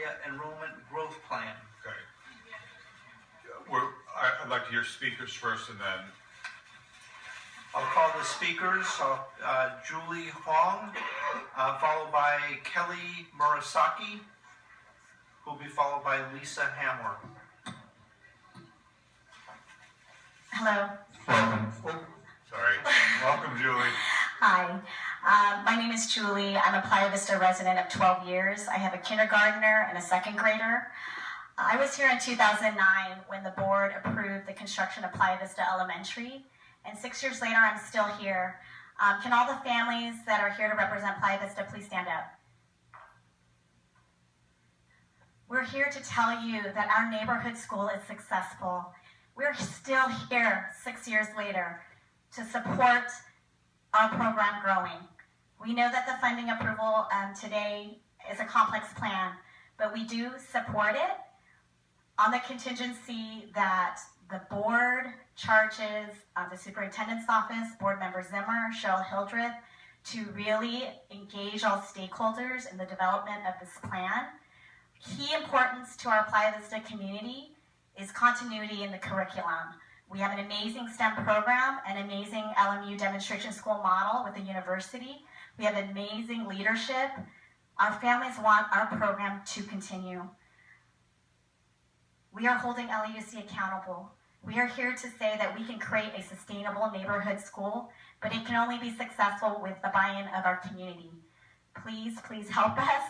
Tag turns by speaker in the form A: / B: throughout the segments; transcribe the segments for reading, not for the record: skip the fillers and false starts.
A: area enrollment growth plan.
B: Okay. I'd like to hear speakers first, and then
A: I'll call the speakers. Julie Huang, followed by Kelly Murasaki, who will be followed by Lisa Hamler.
C: Hello.
B: welcome. Sorry. Welcome, Julie.
C: Hi. My name is Julie. I'm a Playa Vista resident of 12 years. I have a kindergartner and a second grader. I was here in 2009 when the board approved the construction of Playa Vista Elementary, and 6 years later, I'm still here. Can all the families that are here to represent Playa Vista please stand up? We're here to tell you that our neighborhood school is successful. We're still here 6 years later to support our program growing. We know that the funding approval today is a complex plan, but we do support it on the contingency that the board charges the superintendent's office, board member Zimmer, Cheryl Hildreth, to really engage all stakeholders in the development of this plan. Key importance to our Playa Vista community is continuity in the curriculum. We have an amazing STEM program, an amazing LMU demonstration school model with the university. We have amazing leadership. Our families want our program to continue. We are holding LAUSD accountable. We are here to say that we can create a sustainable neighborhood school, but it can only be successful with the buy-in of our community. Please, please help us.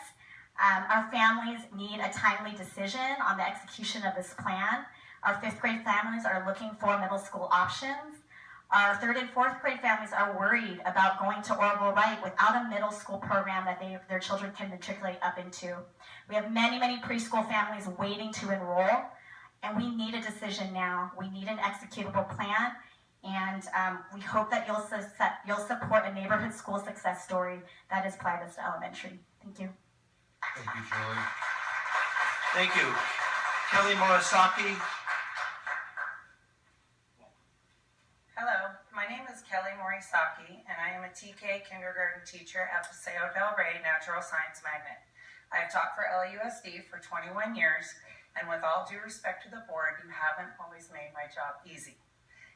C: Our families need a timely decision on the execution of this plan. Our 5th grade families are looking for middle school options. Our 3rd and 4th grade families are worried about going to Orville Wright without a middle school program that their children can matriculate up into. We have many, many preschool families waiting to enroll, and we need a decision now. We need an executable plan, and we hope that you'll support a neighborhood school success story that is Playa Vista Elementary. Thank you.
B: Thank you, Julie.
A: Thank you. Kelly Murasaki.
D: Hello, my name is Kelly Morisaki, and I am a TK kindergarten teacher at Paseo del Rey Natural Science Magnet. I have taught for LAUSD for 21 years, and with all due respect to the board, you haven't always made my job easy.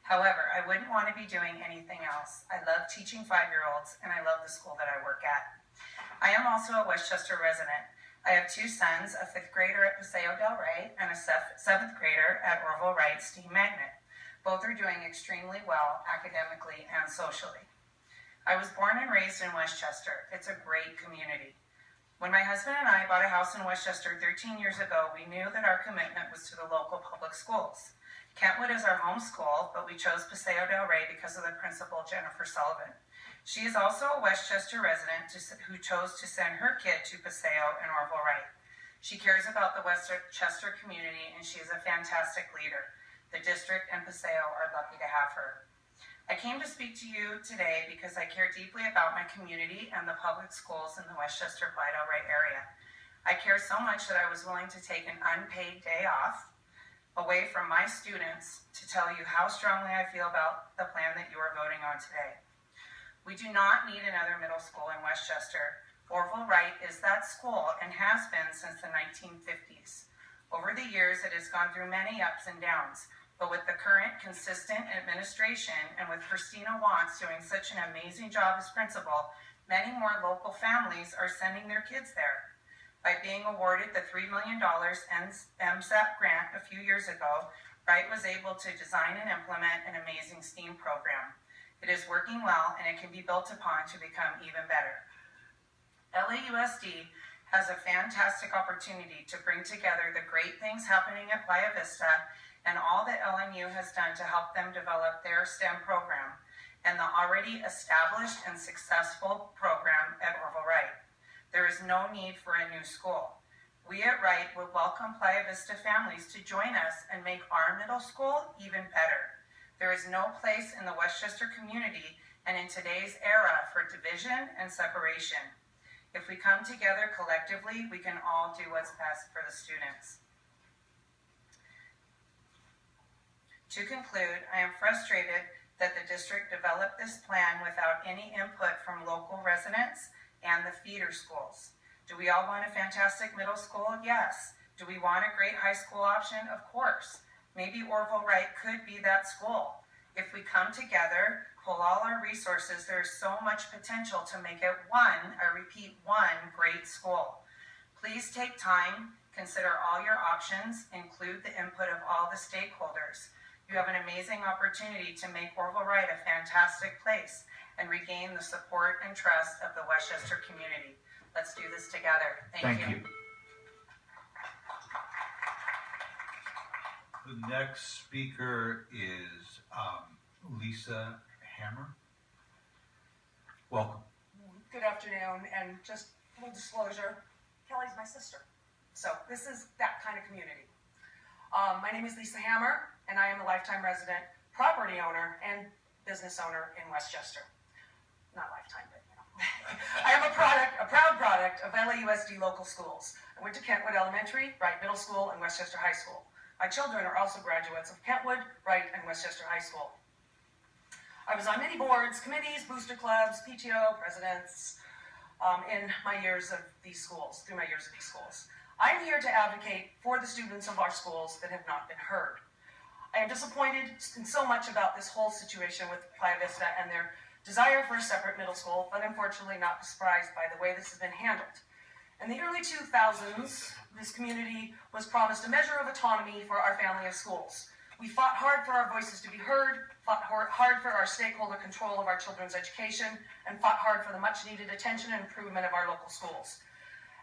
D: However, I wouldn't want to be doing anything else. I love teaching 5-year-olds, and I love the school that I work at. I am also a Westchester resident. I have 2 sons, a 5th grader at Paseo del Rey and a 7th grader at Orville Wright STEAM Magnet. Both are doing extremely well academically and socially. I was born and raised in Westchester. It's a great community. When my husband and I bought a house in Westchester 13 years ago, we knew that our commitment was to the local public schools. Kentwood is our home school, but we chose Paseo del Rey because of the principal, Jennifer Sullivan. She is also a Westchester resident who chose to send her kid to Paseo and Orville Wright. She cares about the Westchester community, and she is a fantastic leader. The district and Paseo are lucky to have her. I came to speak to you today because I care deeply about my community and the public schools in the Westchester-Playa del Rey area. I care so much that I was willing to take an unpaid day off away from my students to tell you how strongly I feel about the plan that you are voting on today. We do not need another middle school in Westchester. Orville Wright is that school and has been since the 1950s. Over the years, it has gone through many ups and downs. But with the current consistent administration and with Christina Watts doing such an amazing job as principal, many more local families are sending their kids there. By being awarded the $3 million MSAP grant a few years ago, Wright was able to design and implement an amazing STEAM program. It is working well, and it can be built upon to become even better. LAUSD has a fantastic opportunity to bring together the great things happening at Playa Vista and all that LMU has done to help them develop their STEM program and the already established and successful program at Orville Wright. There is no need for a new school. We at Wright would welcome Playa Vista families to join us and make our middle school even better. There is no place in the Westchester community and in today's era for division and separation. If we come together collectively, we can all do what's best for the students. To conclude, I am frustrated that the district developed this plan without any input from local residents and the feeder schools. Do we all want a fantastic middle school? Yes. Do we want a great high school option? Of course. Maybe Orville Wright could be that school. If we come together, pull all our resources, there's so much potential to make it one great school. Please take time, consider all your options, include the input of all the stakeholders. You have an amazing opportunity to make Orville Wright a fantastic place and regain the support and trust of the Westchester community. Let's do this together. Thank you.
B: The next speaker is Lisa Hammer. Welcome.
E: Good afternoon, and just full disclosure, Kelly's my sister. So this is that kind of community. My name is Lisa Hammer, and I am a lifetime resident, property owner, and business owner in Westchester. Not lifetime, but you know. I am a proud product of LAUSD local schools. I went to Kentwood Elementary, Wright Middle School, and Westchester High School. My children are also graduates of Kentwood, Wright, and Westchester High School. I was on many boards, committees, booster clubs, PTO, presidents, in my years of these schools, through my years of these schools. I am here to advocate for the students of our schools that have not been heard. I am disappointed in so much about this whole situation with Playa Vista and their desire for a separate middle school, but unfortunately not surprised by the way this has been handled. In the early 2000s, this community was promised a measure of autonomy for our family of schools. We fought hard for our voices to be heard, fought hard for our stakeholder control of our children's education, and fought hard for the much-needed attention and improvement of our local schools.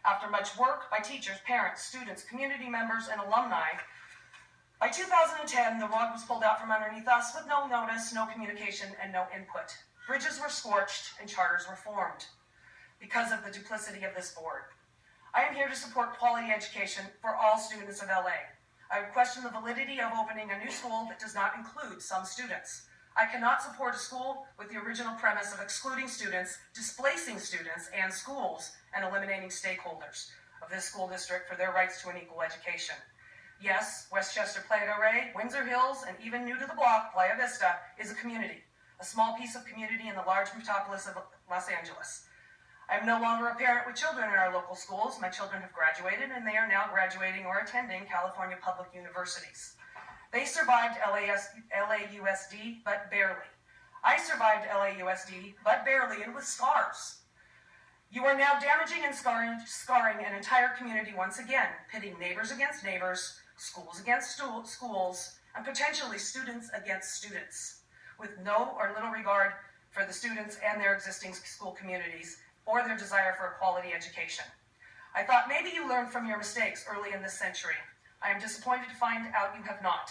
E: After much work by teachers, parents, students, community members, and alumni, by 2010, the rug was pulled out from underneath us with no notice, no communication, and no input. Bridges were scorched and charters were formed because of the duplicity of this board. I am here to support quality education for all students of LA. I would question the validity of opening a new school that does not include some students. I cannot support a school with the original premise of excluding students, displacing students and schools, and eliminating stakeholders of this school district for their rights to an equal education. Yes, Westchester, Playa del Rey, Windsor Hills, and even new to the block, Playa Vista, is a community, a small piece of community in the large metropolis of Los Angeles. I am no longer a parent with children in our local schools. My children have graduated, and they are now graduating or attending California public universities. They survived LAUSD, but barely. I survived LAUSD, but barely, and with scars. You are now damaging and scarring an entire community once again, pitting neighbors against neighbors, schools against schools, and potentially students against students, with no or little regard for the students and their existing school communities, or their desire for a quality education. I thought maybe you learned from your mistakes early in this century. I am disappointed to find out you have not.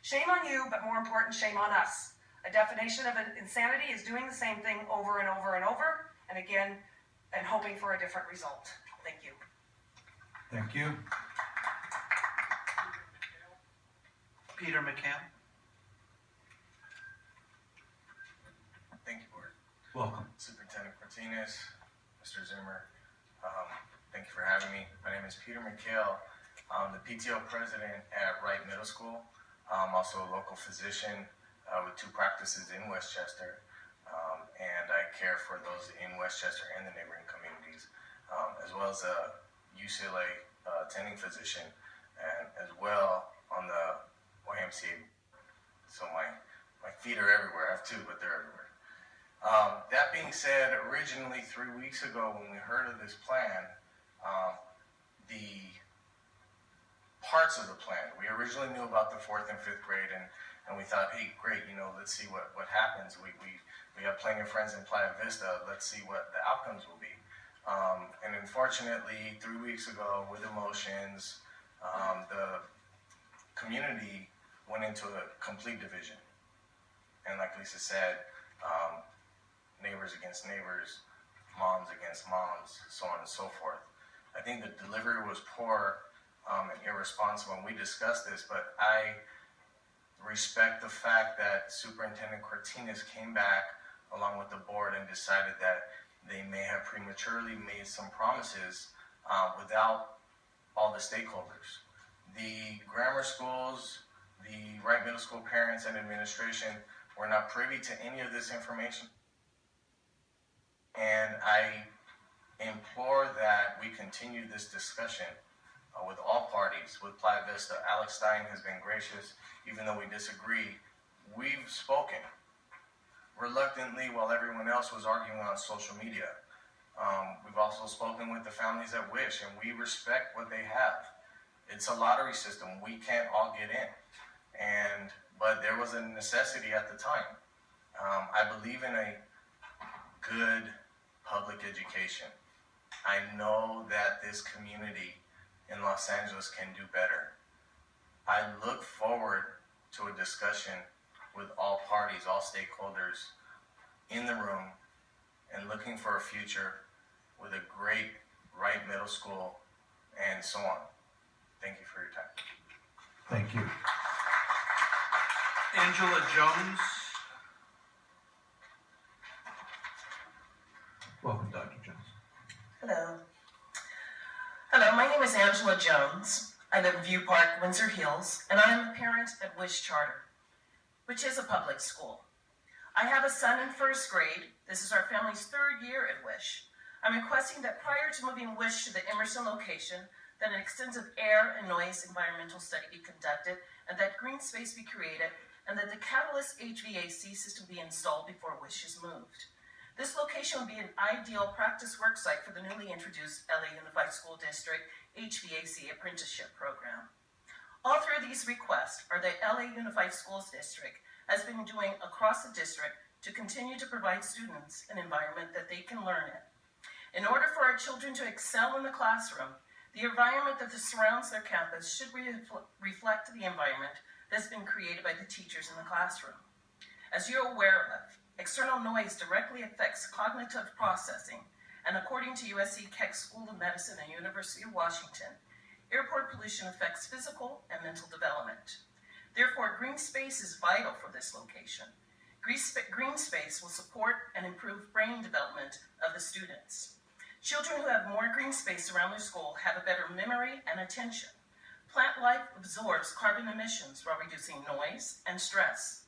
E: Shame on you, but more important, shame on us. A definition of insanity is doing the same thing over and over and over, and again, and hoping for a different result. Thank you.
B: Thank you.
A: Peter McCann.
F: Thank you, Board.
B: Welcome.
F: Superintendent Martinez, Mr. Zimmer, thank you for having me. My name is Peter McHale. I'm the PTO president at Wright Middle School. I'm also a local physician with 2 practices in Westchester, and I care for those in Westchester and the neighboring communities, as well as a UCLA attending physician, and as well on the YMCA. So my feet are everywhere. I have 2, but they're everywhere. That being said, originally 3 weeks ago when we heard of this plan, the parts of the plan, we originally knew about the 4th and 5th grade, and we thought, hey, great, let's see what happens. We have plenty of friends in Playa Vista. Let's see what the outcomes will be. And unfortunately, 3 weeks ago, with emotions, the community went into a complete division. And like Lisa said, neighbors against neighbors, moms against moms, so on and so forth. I think the delivery was poor and irresponsible, and we discussed this, but I respect the fact that Superintendent Cortines came back along with the board and decided that they may have prematurely made some promises without all the stakeholders. The grammar schools, the Wright Middle School parents and administration were not privy to any of this information. And I implore that we continue this discussion with all parties, with Playa Vista. Alex Stein has been gracious, even though we disagree. We've spoken reluctantly while everyone else was arguing on social media. We've also spoken with the families at Wish, and we respect what they have. It's a lottery system. We can't all get in. But there was a necessity at the time. I believe in a good public education. I know that this community in Los Angeles can do better. I look forward to a discussion with all parties, all stakeholders in the room, and looking for a future with a great Wright Middle School and so on. Thank you for your time.
B: Thank you.
A: Angela Jones.
B: Welcome, Dr. Jones.
G: Hello. Hello, my name is Angela Jones. I live in View Park, Windsor Hills, and I am a parent at Wish Charter, which is a public school. I have a son in first grade. This is our family's third year at Wish. I'm requesting that prior to moving Wish to the Emerson location, that an extensive air and noise environmental study be conducted, and that green space be created, and that the Catalyst HVAC system be installed before Wish is moved. This location would be an ideal practice work site for the newly introduced LA Unified School District HVAC apprenticeship program. All three of these requests are that LA Unified Schools District has been doing across the district to continue to provide students an environment that they can learn in. In order for our children to excel in the classroom, the environment that surrounds their campus should reflect the environment that's been created by the teachers in the classroom. As you're aware of, external noise directly affects cognitive processing, and according to USC Keck School of Medicine and University of Washington, airport pollution affects physical and mental development. Therefore, green space is vital for this location. Green space will support and improve brain development of the students. Children who have more green space around their school have a better memory and attention. Plant life absorbs carbon emissions while reducing noise and stress.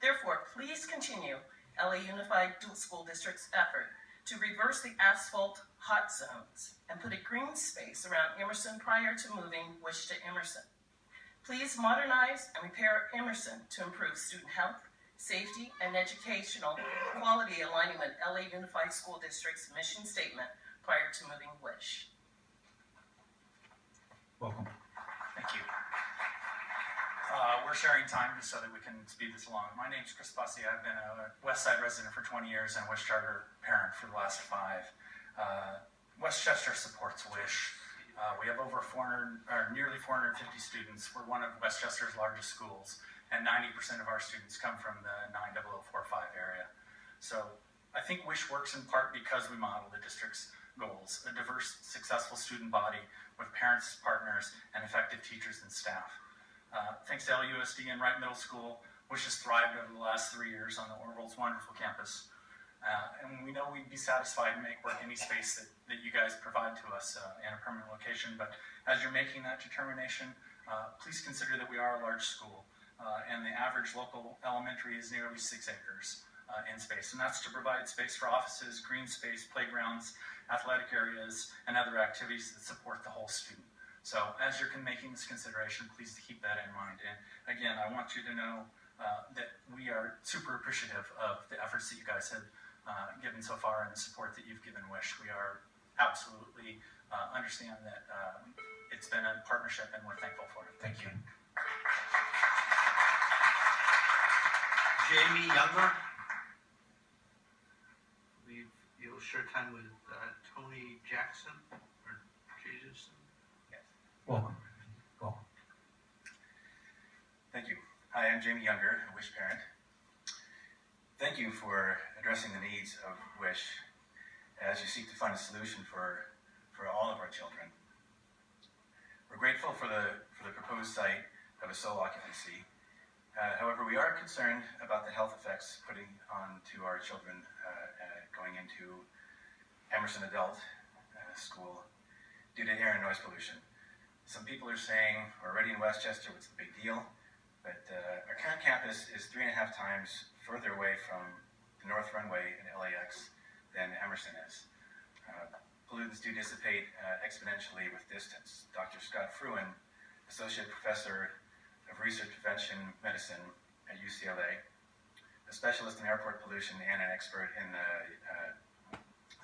G: Therefore, please continue LA Unified School District's effort to reverse the asphalt hot zones and put a green space around Emerson prior to moving Wish to Emerson. Please modernize and repair Emerson to improve student health, safety, and educational quality aligning with LA Unified School District's mission statement prior to moving Wish.
B: Welcome.
H: Thank you. We're sharing time just so that we can speed this along. My name's Chris Bussey. I've been a West Side resident for 20 years and a Wish Charter parent for the last 5. Westchester supports Wish. We have over nearly 450 students. We're one of Westchester's largest schools, and 90% of our students come from the 90045 area. So I think Wish works in part because we model the district's goals, a diverse, successful student body with parents, partners, and effective teachers and staff. Thanks to LAUSD and Wright Middle School, Wish has thrived over the last 3 years on the Orville's wonderful campus. And we know we'd be satisfied to make work any space that you guys provide to us in a permanent location. But as you're making that determination, please consider that we are a large school. And the average local elementary is nearly 6 acres in space. And that's to provide space for offices, green space, playgrounds, athletic areas, and other activities that support the whole student. So as you're making this consideration, please keep that in mind. And again, I want you to know that we are super appreciative of the efforts that you guys have given so far and the support that you've given Wish. We are absolutely understand that it's been a partnership and we're thankful for it. Thank you.
A: Jamie Younger. You'll share time with Tony Jackson or Jesus.
H: Yes.
B: Welcome. Welcome.
I: Thank you. Hi, I'm Jamie Younger, a Wish parent. Thank you for addressing the needs of Wish as you seek to find a solution for all of our children. We're grateful for the proposed site of a sole occupancy. However, we are concerned about the health effects putting onto our children going into Emerson Adult School due to air and noise pollution. Some people are saying, we're already in Westchester, what's the big deal? But our current campus is 3.5 times further away from the North Runway in LAX than Emerson is. pollutants do dissipate exponentially with distance. Dr. Scott Fruin, Associate Professor of Research Prevention Medicine at UCLA, a specialist in airport pollution and an expert in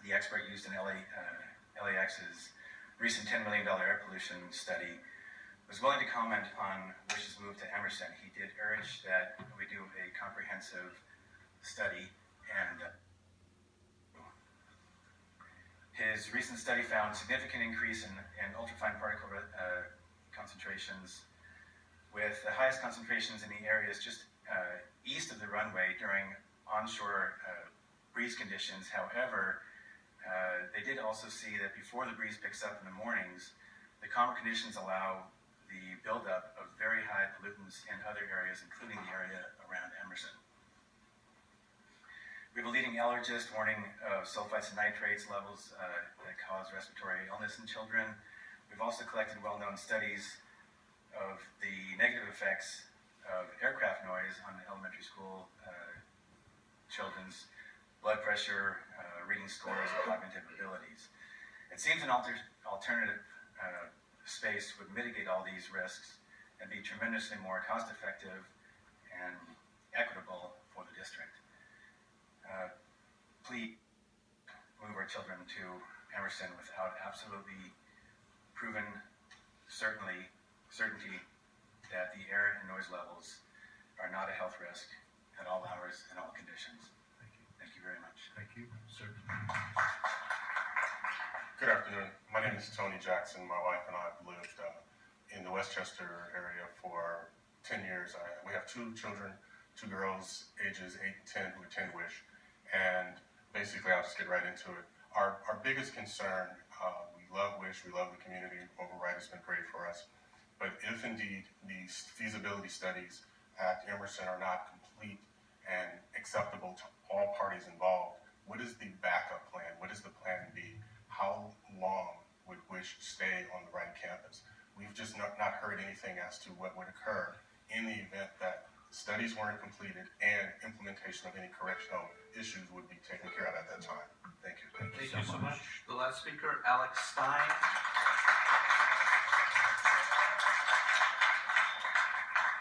I: the expert used in LAX's recent $10 million air pollution study, was willing to comment on WISH's move to Emerson. He did urge that we do a comprehensive study, and his recent study found significant increase in ultrafine particle concentrations, with the highest concentrations in the areas just east of the runway during onshore breeze conditions. However, they did also see that before the breeze picks up in the mornings, the calmer conditions allow the buildup of very high pollutants in other areas, including the area around Emerson. We have a leading allergist warning of sulfites and nitrates levels that cause respiratory illness in children. We've also collected well-known studies of the negative effects of aircraft noise on the elementary school children's blood pressure, reading scores, and cognitive abilities. It seems an alternative space would mitigate all these risks and be tremendously more cost-effective and equitable for the district. Please move our children to Emerson without absolutely proven certainty that the air and noise levels are not a health risk at all hours and all conditions.
B: Thank you.
I: Thank you very much.
B: Thank you, sir.
J: Good afternoon. My name is Tony Jackson. My wife and I have lived in the Westchester area for 10 years. We have two children, two girls, ages 8 and 10, who attend WISH. And basically, I'll just get right into it. Our biggest concern, we love WISH, we love the community. Orville Wright has been great for us. But if indeed these feasibility studies at Emerson are not complete and acceptable to all parties involved, what is the backup plan? What is the plan B? How long would WISH stay on the Wright campus? We've just not heard anything as to what would occur in the event that studies weren't completed and implementation of any correctional issues would be taken care of at that time. Thank you.
A: Thank you so much. The last speaker, Alex Stein.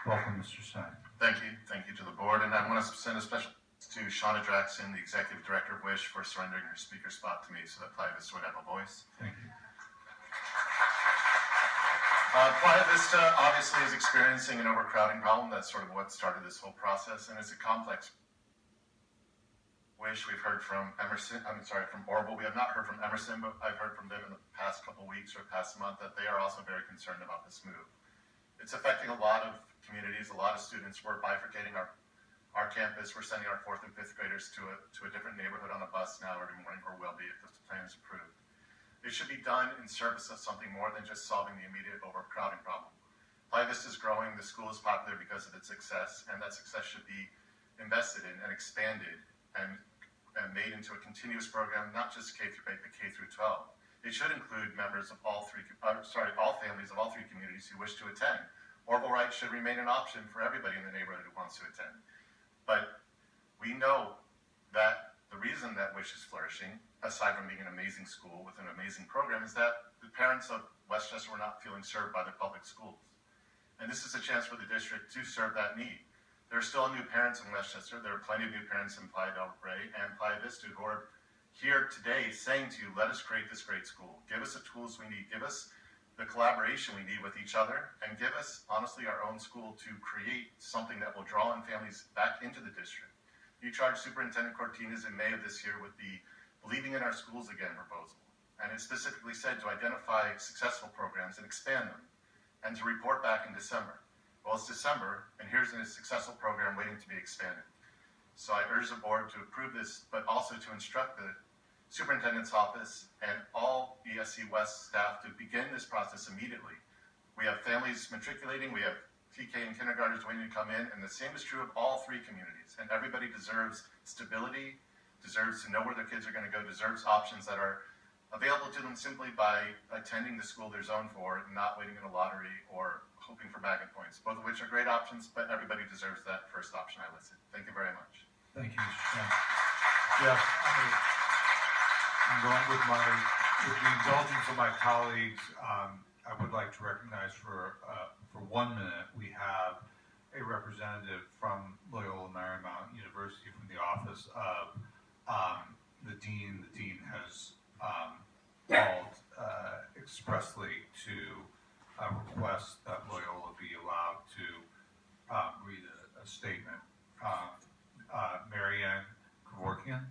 B: Welcome, Mr. Stein.
K: Thank you. Thank you to the board. And I want to send a special thanks to Shauna Jackson, the Executive Director of WISH, for surrendering her speaker spot to me so that Playa Vista would have a voice.
B: Thank you.
K: Playa Vista obviously is experiencing an overcrowding problem. That's sort of what started this whole process, and it's a complex. WISH, we've heard from from Orville. We have not heard from Emerson, but I've heard from them in the past couple weeks or past month that they are also very concerned about this move. It's affecting a lot of communities, a lot of students. We're bifurcating our campus. We're sending our 4th and 5th graders to a different neighborhood on a bus now every morning, or will be if this plan is approved. It should be done in service of something more than just solving the immediate overcrowding problem. Playa Vista is growing. The school is popular because of its success, and that success should be invested in and expanded and made into a continuous program, not just K through 8, but K through 12. It should include members of all families of all three communities who wish to attend. Orville Wright should remain an option for everybody in the neighborhood who wants to attend. But we know that the reason that WISH is flourishing, aside from being an amazing school with an amazing program, is that the parents of Westchester were not feeling served by the public schools. And this is a chance for the district to serve that need. There are still new parents in Westchester. There are plenty of new parents in Playa del Rey and Playa Vista who are here today saying to you, let us create this great school. Give us the tools we need. Give us the collaboration we need with each other, and give us, honestly, our own school to create something that will draw in families back into the district. You charged Superintendent Cortines in May of this year with the Believing in Our Schools Again proposal. And it specifically said to identify successful programs and expand them, and to report back in December. Well, it's December, and here's a successful program waiting to be expanded. So I urge the board to approve this, but also to instruct the superintendent's office and all ESC West staff to begin this process immediately. We have families matriculating, we have TK and kindergartners waiting to come in, and the same is true of all three communities. And everybody deserves stability, deserves to know where their kids are going to go, deserves options that are available to them simply by attending the school they're zoned for and not waiting in a lottery or hoping for bagging points, both of which are great options, but everybody deserves that first option I listed. Thank you very much.
B: Thank you, Mr. Stein. Jeff, I'm going with my With the indulgence of my colleagues, I would like to recognize for 1 minute, we have a representative from Loyola Marymount University from the office of the dean. The dean has called expressly to request that Loyola be allowed to read a statement. Marianne Kevorkian.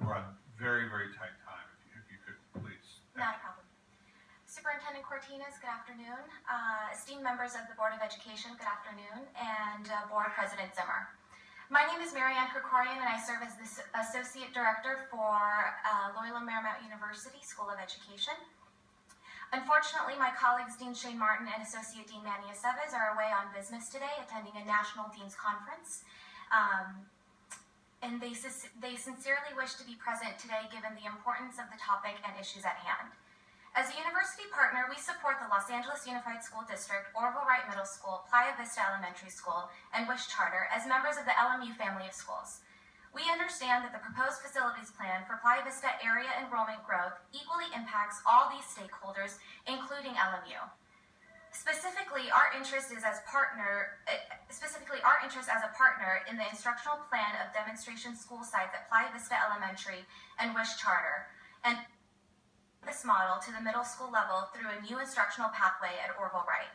B: We're on very, very tight time. If you could please.
L: Not a problem. Superintendent Cortinas, good afternoon. Esteemed members of the Board of Education, good afternoon. And Board President Zimmer. My name is Marianne Krikorian, and I serve as the Associate Director for Loyola Marymount University School of Education. Unfortunately, my colleagues Dean Shane Martin and Associate Dean Manny Aceves are away on business today, attending a National Dean's Conference. And they sincerely wish to be present today given the importance of the topic and issues at hand. As a university partner, we support the Los Angeles Unified School District, Orville Wright Middle School, Playa Vista Elementary School, and Wish Charter as members of the LMU family of schools. We understand that the proposed facilities plan for Playa Vista area enrollment growth equally impacts all these stakeholders, including LMU. Specifically, our interest as a partner in the instructional plan of demonstration school sites at Playa Vista Elementary and Wish Charter, and this model to the middle school level through a new instructional pathway at Orville Wright.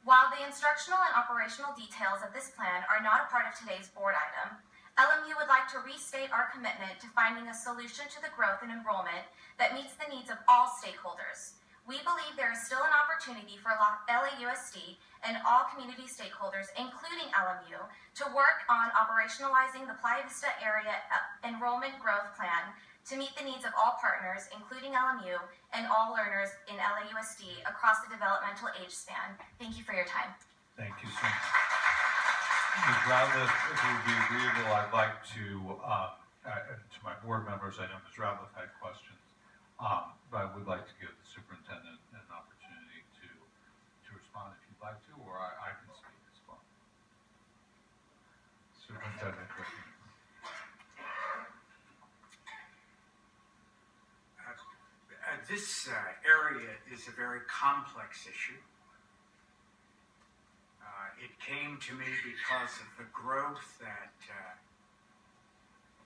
L: While the instructional and operational details of this plan are not a part of today's board item, LMU would like to restate our commitment to finding a solution to the growth in enrollment that meets the needs of all stakeholders. We believe there is still an opportunity for LAUSD and all community stakeholders, including LMU, to work on operationalizing the Playa Vista area enrollment growth plan to meet the needs of all partners, including LMU, and all learners in LAUSD across the developmental age span. Thank you for your time.
B: Thank you so much. Ms. Ratliff, if it would be agreeable, I'd like to my board members, I know Ms. Ratliff had questions, but I would like to give the superintendent an opportunity to respond if you'd like to, or I can speak as well. Superintendent Griffin.
M: This area is a very complex issue. It came to me because of the growth at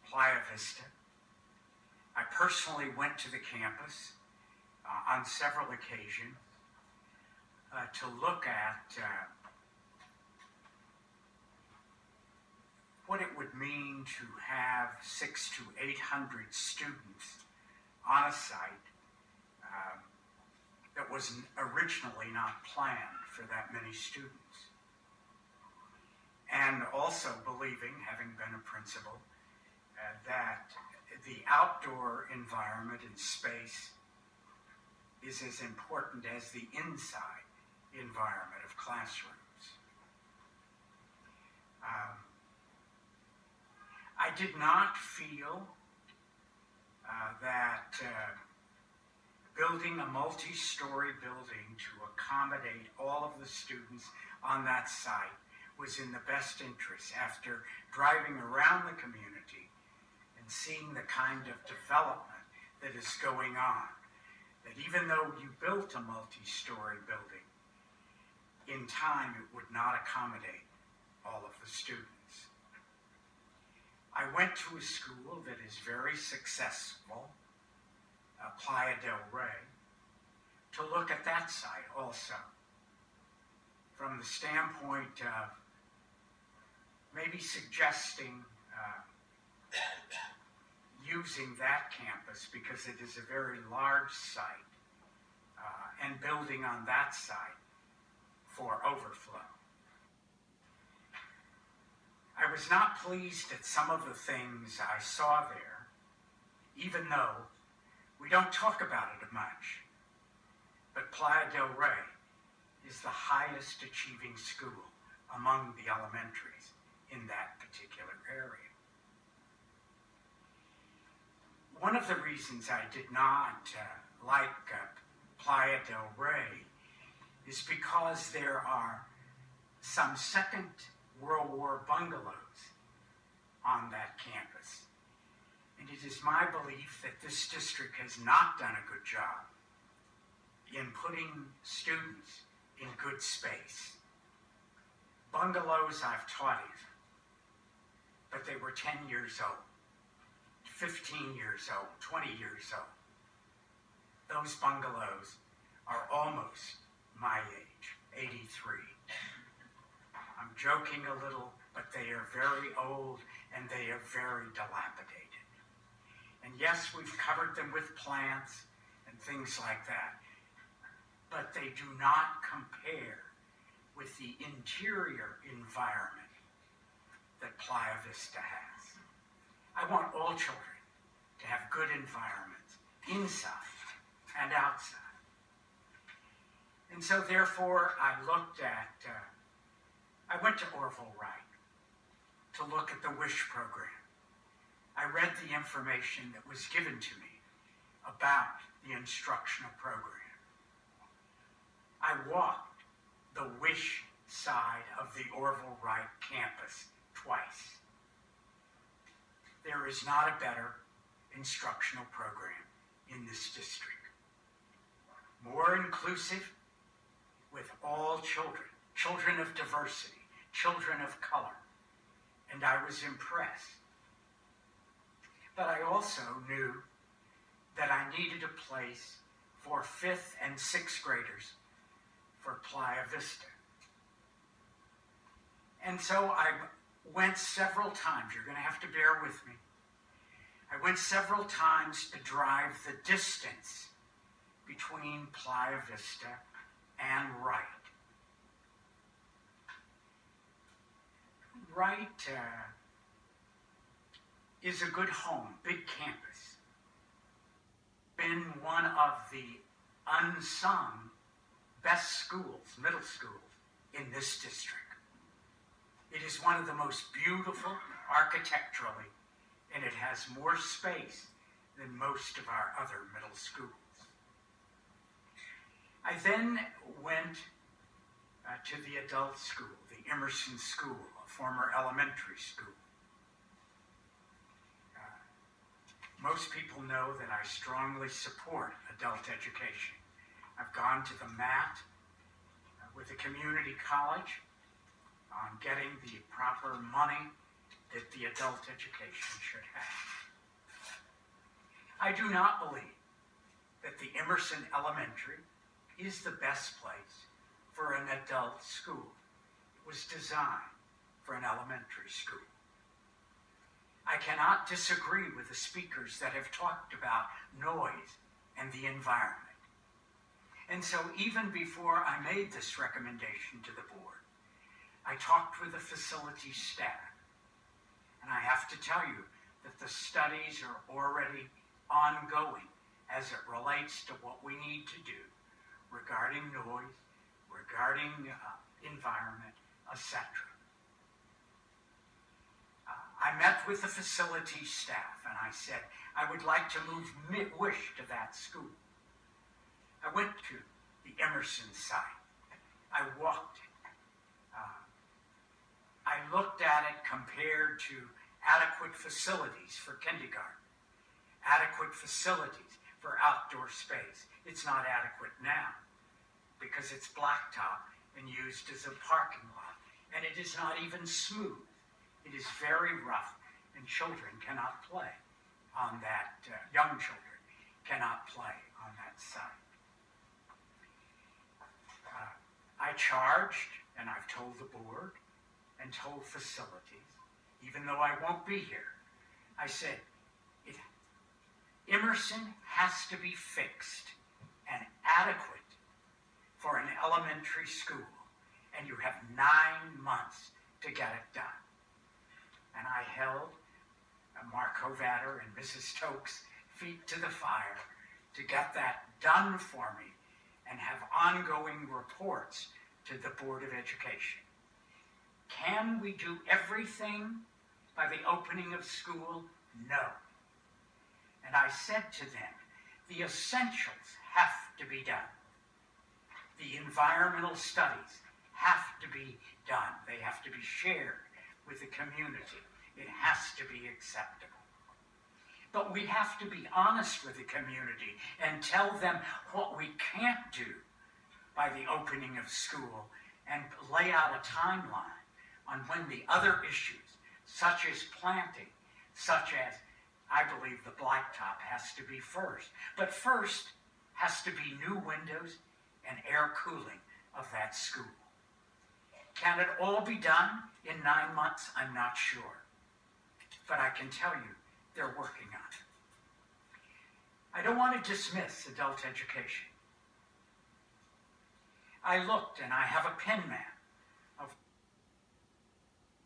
M: Playa Vista. I personally went to the campus on several occasions to look at what it would mean to have 600 to 800 students on a site that was originally not planned for that many students. And also believing, having been a principal, that the outdoor environment and space is as important as the inside environment of classrooms. I did not feel that building a multi-story building to accommodate all of the students on that site was in the best interest after driving around the community and seeing the kind of development that is going on. That even though you built a multi-story building, in time it would not accommodate all of the students. I went to a school that is very successful, Playa del Rey, to look at that site also, from the standpoint of maybe suggesting using that campus because it is a very large site and building on that site for overflow. I was not pleased at some of the things I saw there, even though we don't talk about it much. But Playa del Rey is the highest achieving school among the elementaries in that particular area. One of the reasons I did not like Playa del Rey is because there are some Second World War bungalows on that campus. And it is my belief that this district has not done a good job in putting students in good space. Bungalows I've taught in, but they were 10 years old, 15 years old, 20 years old. Those bungalows are almost my age, 83. I'm joking a little, but they are very old and they are very dilapidated. And yes, we've covered them with plants and things like that, but they do not compare with the interior environment that Playa Vista has. I want all children to have good environments inside and outside. And so therefore I went to Orville Wright to look at the WISH program. I read the information that was given to me about the instructional program. I walked the WISH side of the Orville Wright campus twice. There is not a better instructional program in this district. More inclusive with all children, children of diversity, children of color, and I was impressed. But I also knew that I needed a place for 5th and 6th graders for Playa Vista. And so I went several times. You're going to have to bear with me. I went several times to drive the distance between Playa Vista and Wright. Wright is a good home, big campus. Been one of the unsung best schools, middle schools, in this district. It is one of the most beautiful architecturally, and it has more space than most of our other middle schools. I then went to the adult school, the Emerson School, a former elementary school. Most people know that I strongly support adult education. I've gone to the mat with the community college on getting the proper money that the adult education should have. I do not believe that the Emerson Elementary is the best place for an adult school. It was designed for an elementary school. I cannot disagree with the speakers that have talked about noise and the environment. And so even before I made this recommendation to the board, I talked with the facility staff. And I have to tell you that the studies are already ongoing as it relates to what we need to do regarding noise, regarding environment, etc. I met with the facility staff and I said, I would like to move WISH to that school. I went to the Emerson site. I walked it. I looked at it compared to adequate facilities for kindergarten, adequate facilities for outdoor space. It's not adequate now because it's blacktop and used as a parking lot, and it is not even smooth. It is very rough, and children cannot play on that, young children cannot play on that site. I charged, and I've told the board, and told facilities, even though I won't be here, I said, Emerson has to be fixed and adequate for an elementary school, and you have 9 months to get it done. And I held Mark Hovatter and Mrs. Stokes' feet to the fire to get that done for me and have ongoing reports to the Board of Education. Can we do everything by the opening of school? No. And I said to them, the essentials have to be done. The environmental studies have to be done. They have to be shared with the community. It has to be acceptable. But we have to be honest with the community and tell them what we can't do by the opening of school and lay out a timeline on when the other issues, such as planting, such as, I believe the blacktop has to be first. But first has to be new windows and air cooling of that school. Can it all be done in 9 months? I'm not sure. But I can tell you, they're working on it. I don't want to dismiss adult education. I looked and I have a pen map of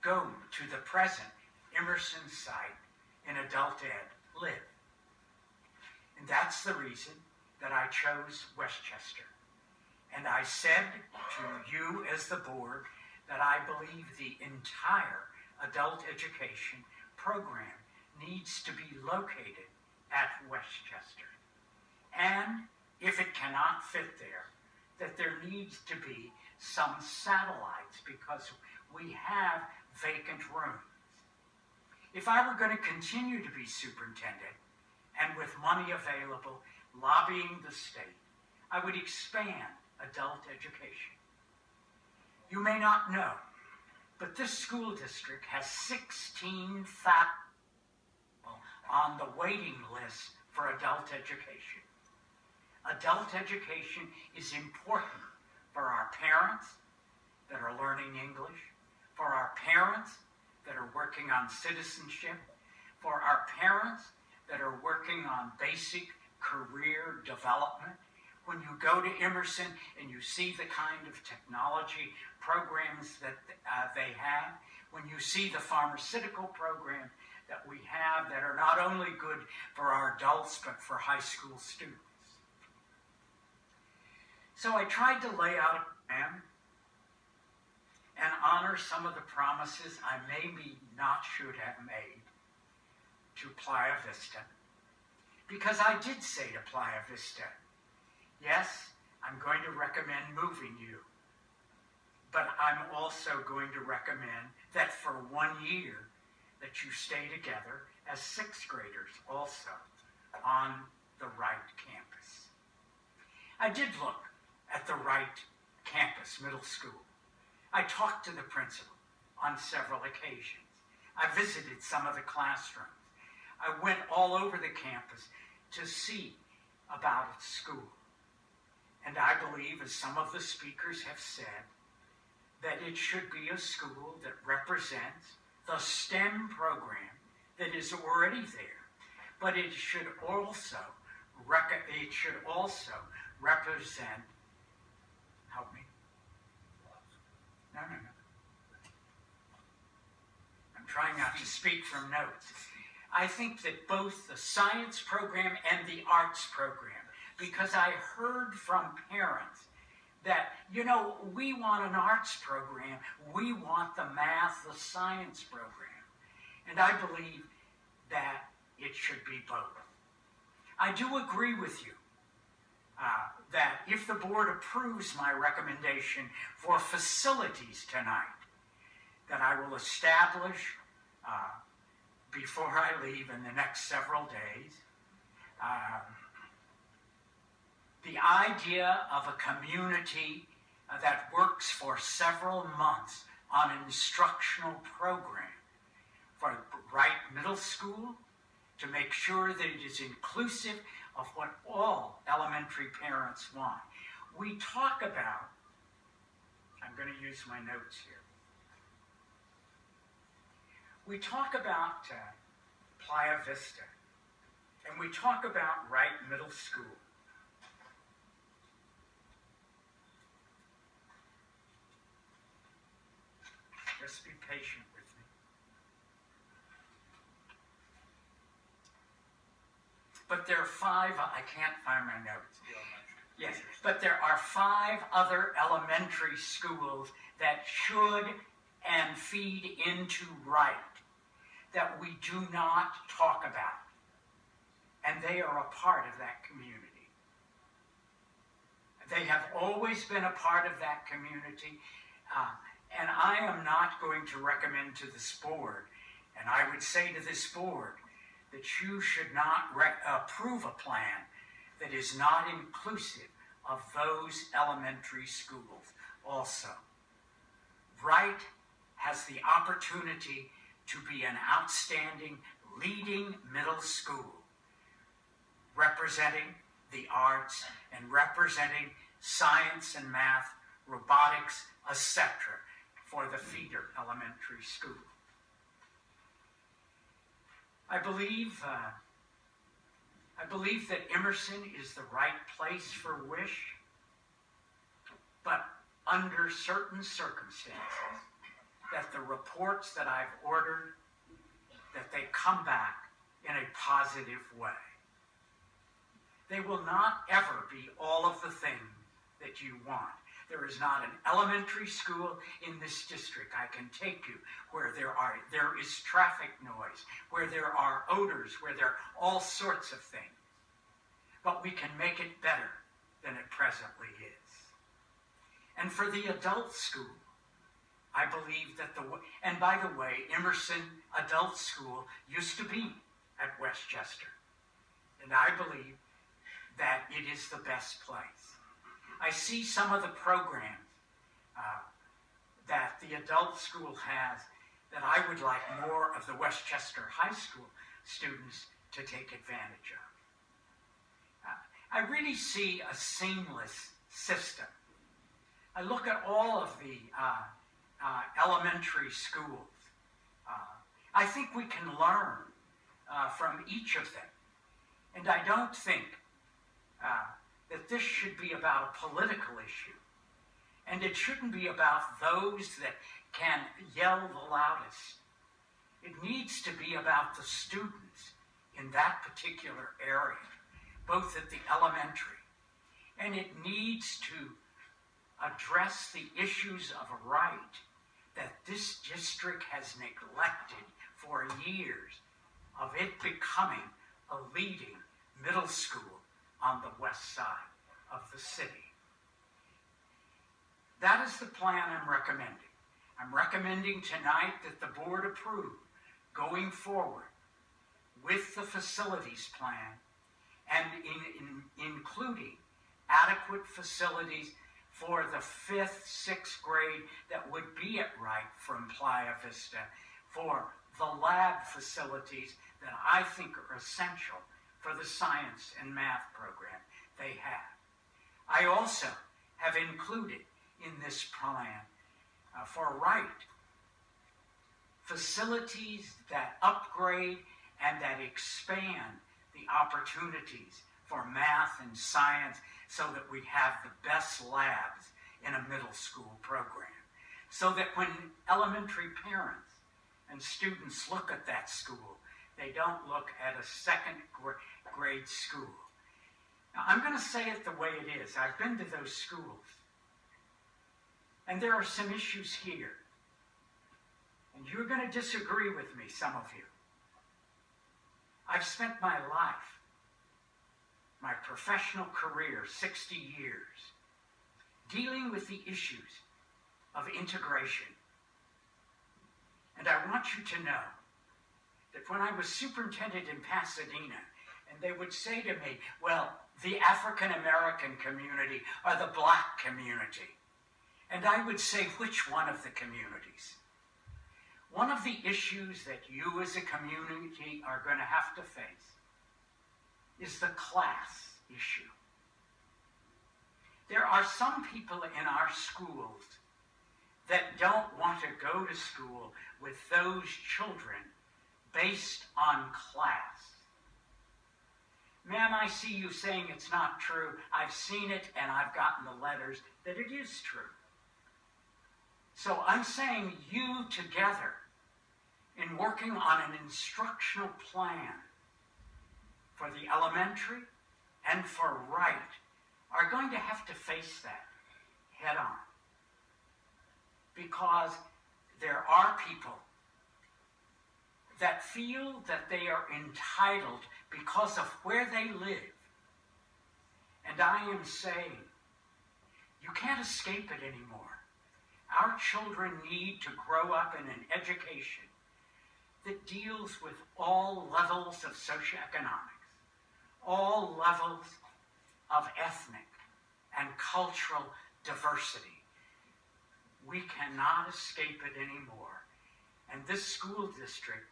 M: go to the present Emerson site in adult ed live. And that's the reason that I chose Westchester. And I said to you as the board that I believe the entire adult education program needs to be located at Westchester. And if it cannot fit there, that there needs to be some satellites because we have vacant rooms. If I were going to continue to be superintendent and with money available, lobbying the state, I would expand adult education. You may not know, but this school district has 16,000 on the waiting list for adult education. Adult education is important for our parents that are learning English, for our parents that are working on citizenship, for our parents that are working on basic career development. When you go to Emerson and you see the kind of technology programs that they have, when you see the pharmaceutical program that we have that are not only good for our adults but for high school students. So I tried to lay out a plan and honor some of the promises I maybe not should have made to Playa Vista. Because I did say to Playa Vista, yes, I'm going to recommend moving you, but I'm also going to recommend that for 1 year that you stay together as sixth graders also on the Wright campus. I did look at the Wright campus middle school. I talked to the principal on several occasions. I visited some of the classrooms. I went all over the campus to see about its school. And I believe, as some of the speakers have said, that it should be a school that represents the STEM program that is already there, but it should also represent, help me? No. I'm trying not to speak from notes. I think that both the science program and the arts program, because I heard from parents that, you know, we want an arts program, we want the math, the science program. And I believe that it should be both. I do agree with you that if the board approves my recommendation for facilities tonight, that I will establish before I leave in the next several days the idea of a community that works for several months on an instructional program for Wright Middle School to make sure that it is inclusive of what all elementary parents want. We talk about, I'm going to use my notes here. We talk about Playa Vista, and we talk about Wright Middle School. Just be patient with me. But there are 5, I can't find my notes. Yes, but there are 5 other elementary schools that should and feed into Wright that we do not talk about. And they are a part of that community. They have always been a part of that community. And I am not going to recommend to this board, and I would say to this board, that you should not approve a plan that is not inclusive of those elementary schools also. Wright has the opportunity to be an outstanding leading middle school, representing the arts and representing science and math, robotics, etc. for the feeder elementary school. I believe that Emerson is the right place for WISH, but under certain circumstances, that the reports that I've ordered, that they come back in a positive way. They will not ever be all of the things that you want. There is not an elementary school in this district I can take you where there is traffic noise, where there are odors, where there are all sorts of things. But we can make it better than it presently is. And for the adult school, I believe that and by the way, Emerson Adult School used to be at Westchester. And I believe that it is the best place. I see some of the programs that the adult school has that I would like more of the Westchester High School students to take advantage of. I really see a seamless system. I look at all of the elementary schools. I think we can learn from each of them. And I don't think that this should be about a political issue. And it shouldn't be about those that can yell the loudest. It needs to be about the students in that particular area, both at the elementary. And it needs to address the issues of a right that this district has neglected for years, of it becoming a leading middle school on the west side of the city. That is the plan I'm recommending. I'm recommending tonight that the board approve going forward with the facilities plan and including adequate facilities for the 5th, 6th grade that would be at Wright from Playa Vista, for the lab facilities that I think are essential for the science and math program they have. I also have included in this plan for Wright facilities that upgrade and that expand the opportunities for math and science so that we have the best labs in a middle school program. So that when elementary parents and students look at that school, they don't look at a 2nd grade school. Now, I'm going to say it the way it is. I've been to those schools. And there are some issues here. And you're going to disagree with me, some of you. I've spent my life, my professional career, 60 years, dealing with the issues of integration. And I want you to know that when I was superintendent in Pasadena, and they would say to me, well, the African American community or the Black community. And I would say, which one of the communities? One of the issues that you as a community are going to have to face is the class issue. There are some people in our schools that don't want to go to school with those children based on class. Ma'am, I see you saying it's not true. I've seen it and I've gotten the letters that it is true. So I'm saying you together in working on an instructional plan for the elementary and for Wright are going to have to face that head on. Because there are people that feel that they are entitled because of where they live. And I am saying, you can't escape it anymore. Our children need to grow up in an education that deals with all levels of socioeconomics, all levels of ethnic and cultural diversity. We cannot escape it anymore. And this school district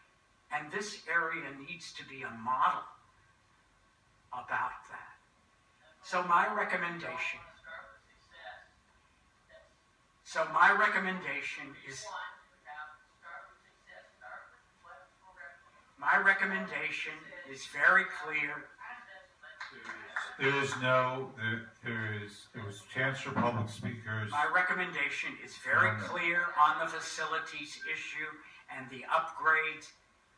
M: and this area needs to be a model about that. So my recommendation is very clear.
B: There was a chance for public speakers.
M: My recommendation is very clear on the facilities issue and the upgrades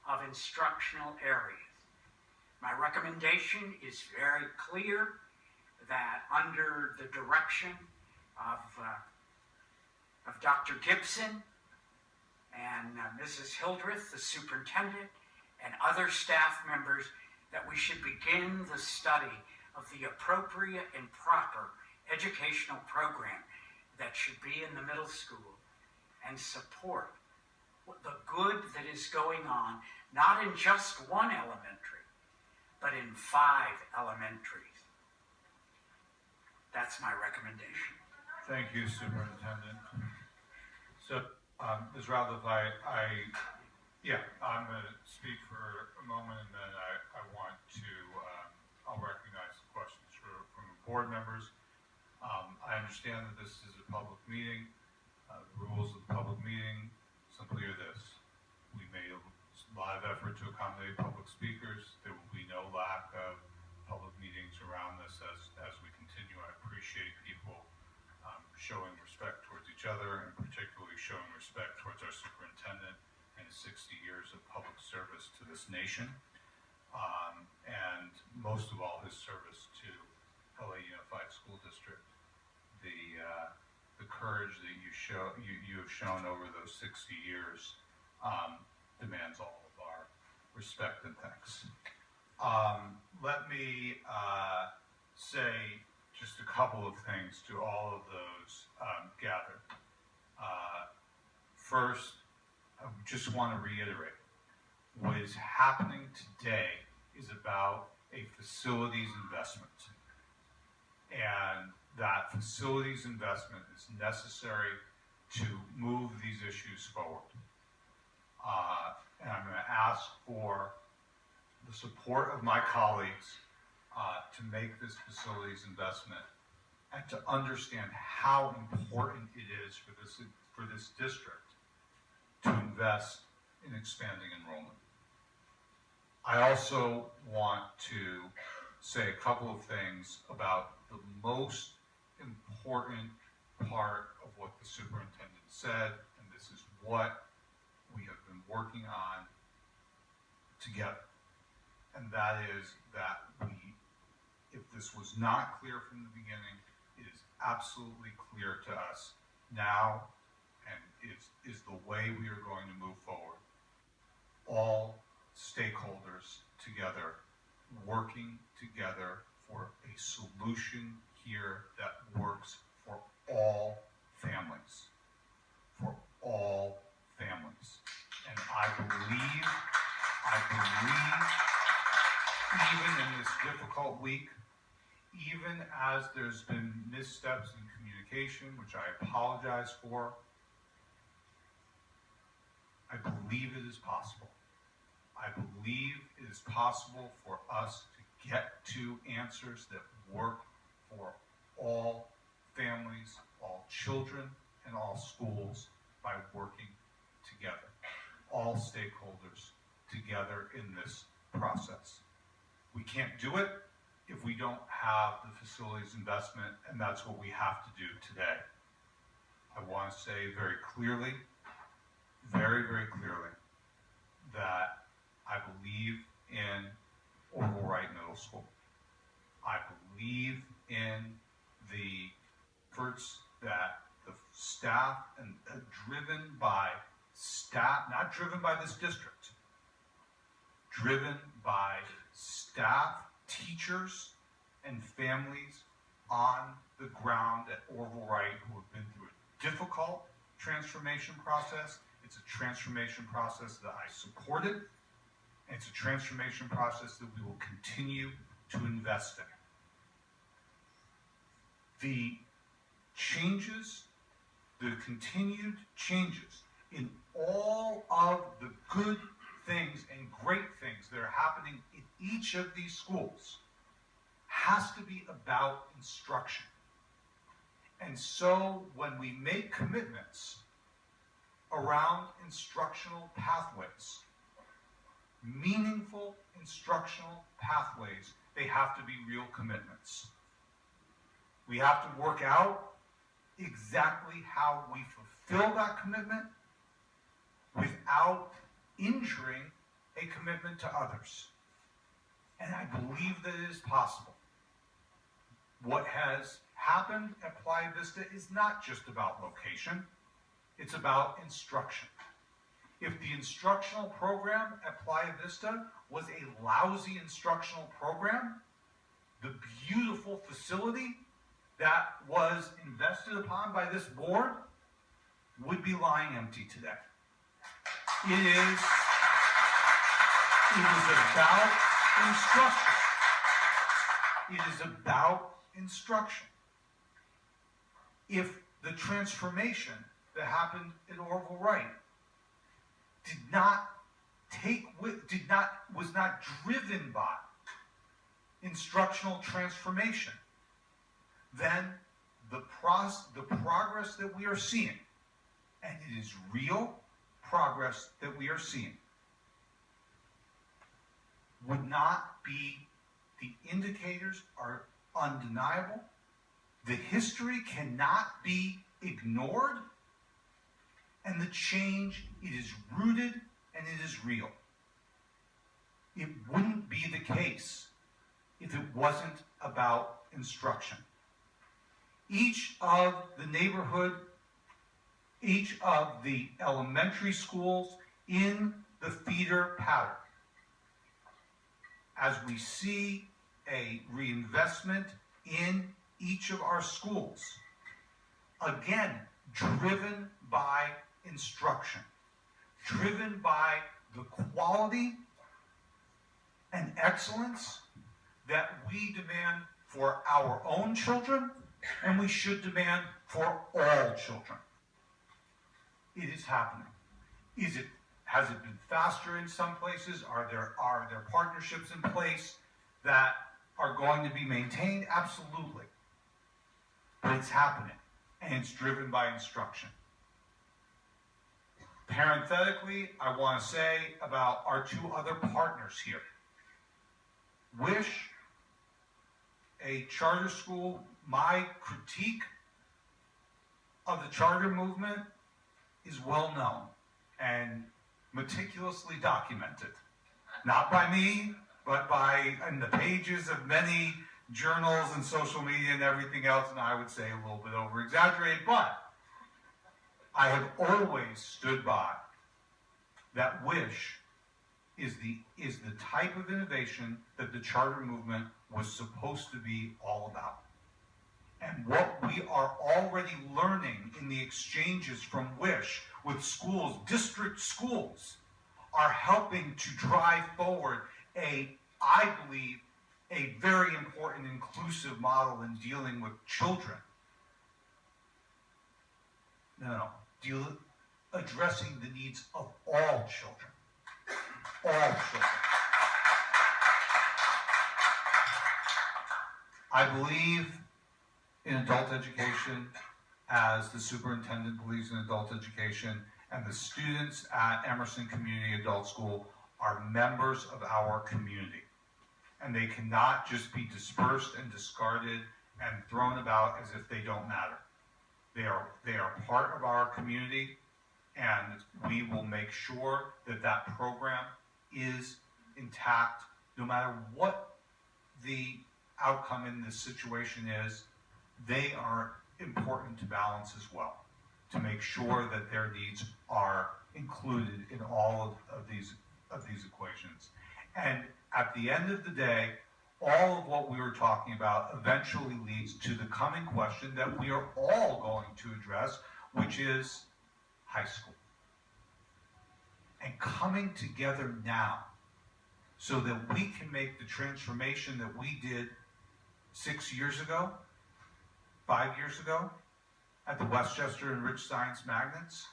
M: of instructional areas. My recommendation is very clear that under the direction of Dr. Gibson and Mrs. Hildreth, the superintendent, and other staff members, that we should begin the study of the appropriate and proper educational program that should be in the middle school and support the good that is going on, not in just one elementary, but in 5 elementaries. That's my recommendation.
B: Thank you, Superintendent. So, Ms. Radcliffe, I'm going to speak for a moment, and then I want to, I'll recognize the questions from board members. I understand that this is a public meeting. The rules of the public meeting simply are this. We made a lot of effort to accommodate public speakers. There will be no lack of public meetings around this as we continue. I appreciate people showing respect towards each other, and particularly showing respect towards our superintendent and his 60 years of public service to this nation, and most of all, his service to LA Unified School District. The courage that you have shown over those 60 years demands all of our respect and thanks. Let me say just a couple of things to all of those gathered. First, I just want to reiterate, what is happening today is about a facilities investment. And that facilities investment is necessary to move these issues forward. And I'm going to ask for the support of my colleagues to make this facilities investment and to understand how important it is for this district to invest in expanding enrollment. I also want to say a couple of things about the most important part of what the superintendent said, and this is what we have been working on together. And that is that if this was not clear from the beginning, it is absolutely clear to us now, and is the way we are going to move forward. All stakeholders together, working together for a solution here that works for all families. For all families. And I believe, even in this difficult week, even as there's been missteps in communication, which I apologize for, I believe it is possible. I believe it is possible for us to get to answers that work for all families, all children, and all schools by working together. All stakeholders together in this process. We can't do it if we don't have the facilities investment, and that's what we have to do today. I want to say very clearly, very, very clearly, that I believe in Orville Wright Middle School. I believe in the efforts that the staff, and driven by staff, not driven by this district, driven by staff, teachers, and families on the ground at Orville Wright who have been through a difficult transformation process It's a transformation process that I supported. It's a transformation process that we will continue to invest in. The changes, the continued changes in all of the good things and great things that are happening in each of these schools has to be about instruction. And so when we make commitments around instructional pathways, meaningful instructional pathways, they have to be real commitments. We have to work out exactly how we fulfill that commitment without injuring a commitment to others. And I believe that it is possible. What has happened at Playa Vista is not just about location, it's about instruction. If the instructional program at Playa Vista was a lousy instructional program, the beautiful facility that was invested upon by this board would be lying empty today. It is about instruction. It is about instruction. If the transformation that happened at Orville Wright was not driven by instructional transformation, then the progress that we are seeing, and it is real progress that we are seeing, would not be, the indicators are undeniable. The history cannot be ignored, and the change, it is rooted and it is real. It wouldn't be the case if it wasn't about instruction. Each of the neighborhood, each of the elementary schools in the feeder pattern, as we see a reinvestment in each of our schools, again, driven by instruction, driven by the quality and excellence that we demand for our own children, and we should demand for all children. It is happening. Has it been faster in some places? Are there partnerships in place that are going to be maintained? Absolutely. But it's happening, and it's driven by instruction. Parenthetically, I want to say about our two other partners here. Wish, a charter school, my critique of the charter movement is well known and meticulously documented. Not by me, but in the pages of many journals and social media and everything else, and I would say a little bit over-exaggerated, but I have always stood by that Wish is the type of innovation that the charter movement was supposed to be all about. And what we are already learning in the exchanges from Wish with schools, district schools, are helping to drive forward I believe, a very important inclusive model in dealing with children. Addressing the needs of all children. All children. I believe in adult education as the superintendent believes in adult education, and the students at Emerson Community Adult School are members of our community. And they cannot just be dispersed and discarded and thrown about as if they don't matter. They are part of our community, and we will make sure that that program is intact no matter what the outcome in this situation is. They are important to balance as well, to make sure that their needs are included in all of these equations. And at the end of the day, all of what we were talking about eventually leads to the coming question that we are all going to address, which is high school. and coming together now so that we can make the transformation that we did 6 years ago, 5 years ago, at the Westchester and Rich Science Magnets,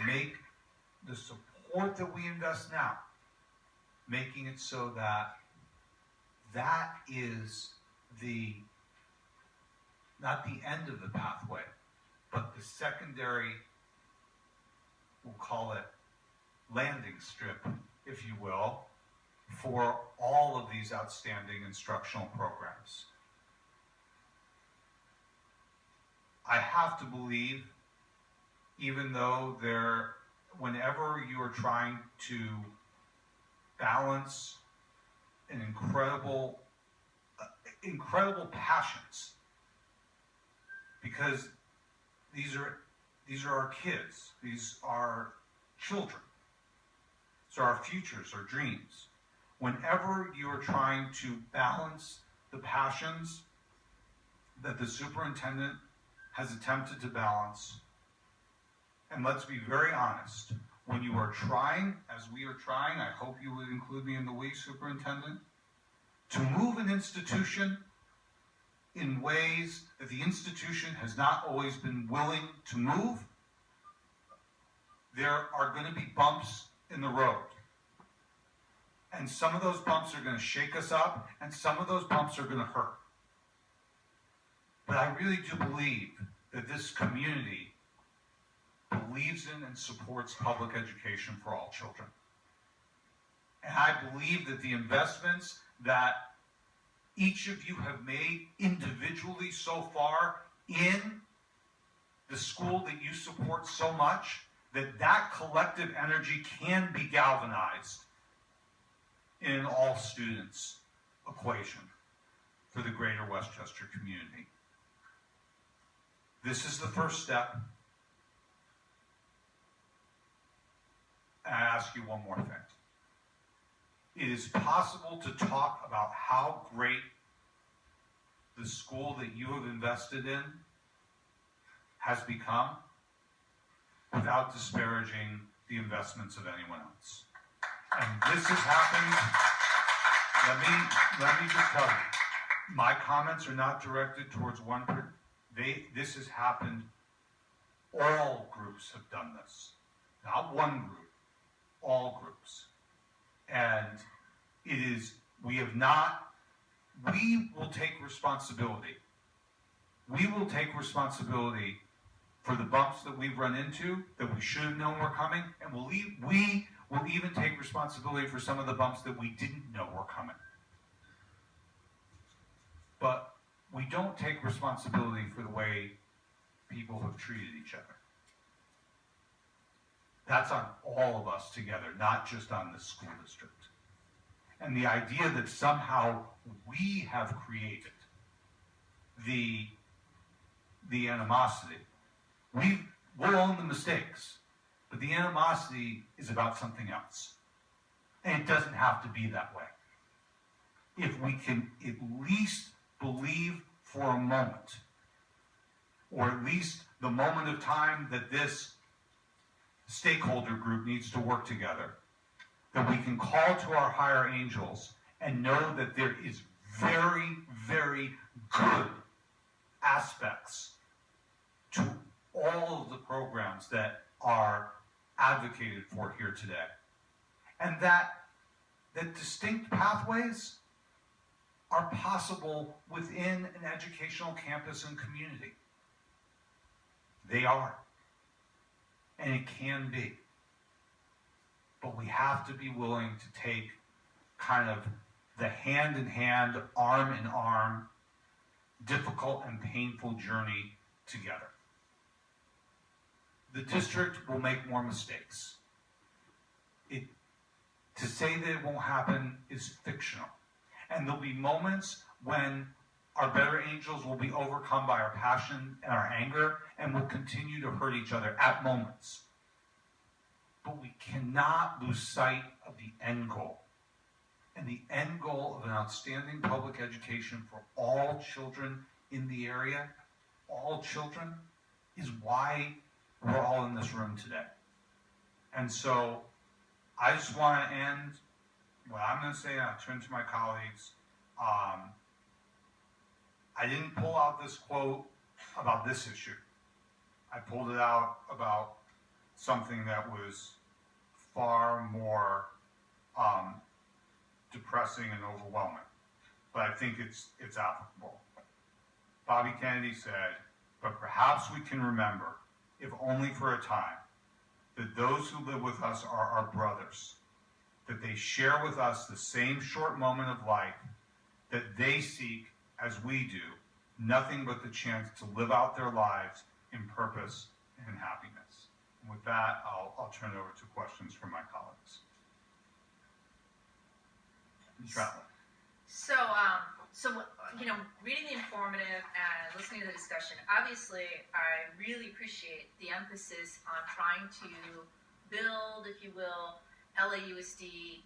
B: make the support that we invest now, making it so that that is not the end of the pathway, but the secondary, we'll call it landing strip, if you will, for all of these outstanding instructional programs. I have to believe, even though whenever you are trying to balance an incredible passions, because these are our kids, these are children, these are our futures, our dreams. Whenever you are trying to balance the passions that the superintendent has attempted to balance, and let's be very honest, when you are trying, as we are trying, I hope you would include me in the we, superintendent, to move an institution in ways that the institution has not always been willing to move, there are going to be bumps in the road. And some of those bumps are going to shake us up, and some of those bumps are going to hurt. But I really do believe that this community believes in and supports public education for all children. And I believe that the investments that each of you have made individually so far in the school that you support so much, that collective energy can be galvanized in an all students equation for the greater Westchester community. This is the first step. And I ask you one more thing. It is possible to talk about how great the school that you have invested in has become without disparaging the investments of anyone else. And this has happened, let me just tell you, my comments are not directed towards one group. This has happened, all groups have done this. Not one group, all groups. And we will take responsibility. We will take responsibility for the bumps that we've run into, that we should have known were coming, and we will even take responsibility for some of the bumps that we didn't know were coming. But we don't take responsibility for the way people have treated each other. That's on all of us together, not just on the school district. And the idea that somehow we have created the animosity. We'll own the mistakes, but the animosity is about something else. And it doesn't have to be that way. If we can at least believe for a moment, or at least the moment of time that this stakeholder group needs to work together, that we can call to our higher angels and know that there is very, very good aspects to all of the programs that are advocated for here today. And that distinct pathways are possible within an educational campus and community. They are. And it can be. But we have to be willing to take kind of the hand-in-hand, arm-in-arm, difficult and painful journey together. The district will make more mistakes. To say that it won't happen is fictional. And there'll be moments when our better angels will be overcome by our passion and our anger, and will continue to hurt each other at moments. But we cannot lose sight of the end goal. And the end goal of an outstanding public education for all children in the area, all children, is why we're all in this room today. And so I just want to end what I'm going to say, and I'll turn to my colleagues. I didn't pull out this quote about this issue. I pulled it out about something that was far more depressing and overwhelming, but I think it's applicable. Bobby Kennedy said, "But perhaps we can remember, if only for a time, that those who live with us are our brothers, that they share with us the same short moment of life, that they seek, as we do, nothing but the chance to live out their lives in purpose and happiness." And with that, I'll turn it over to questions from my colleagues. Travel.
N: So, reading the informative and listening to the discussion, obviously, I really appreciate the emphasis on trying to build, if you will, LAUSD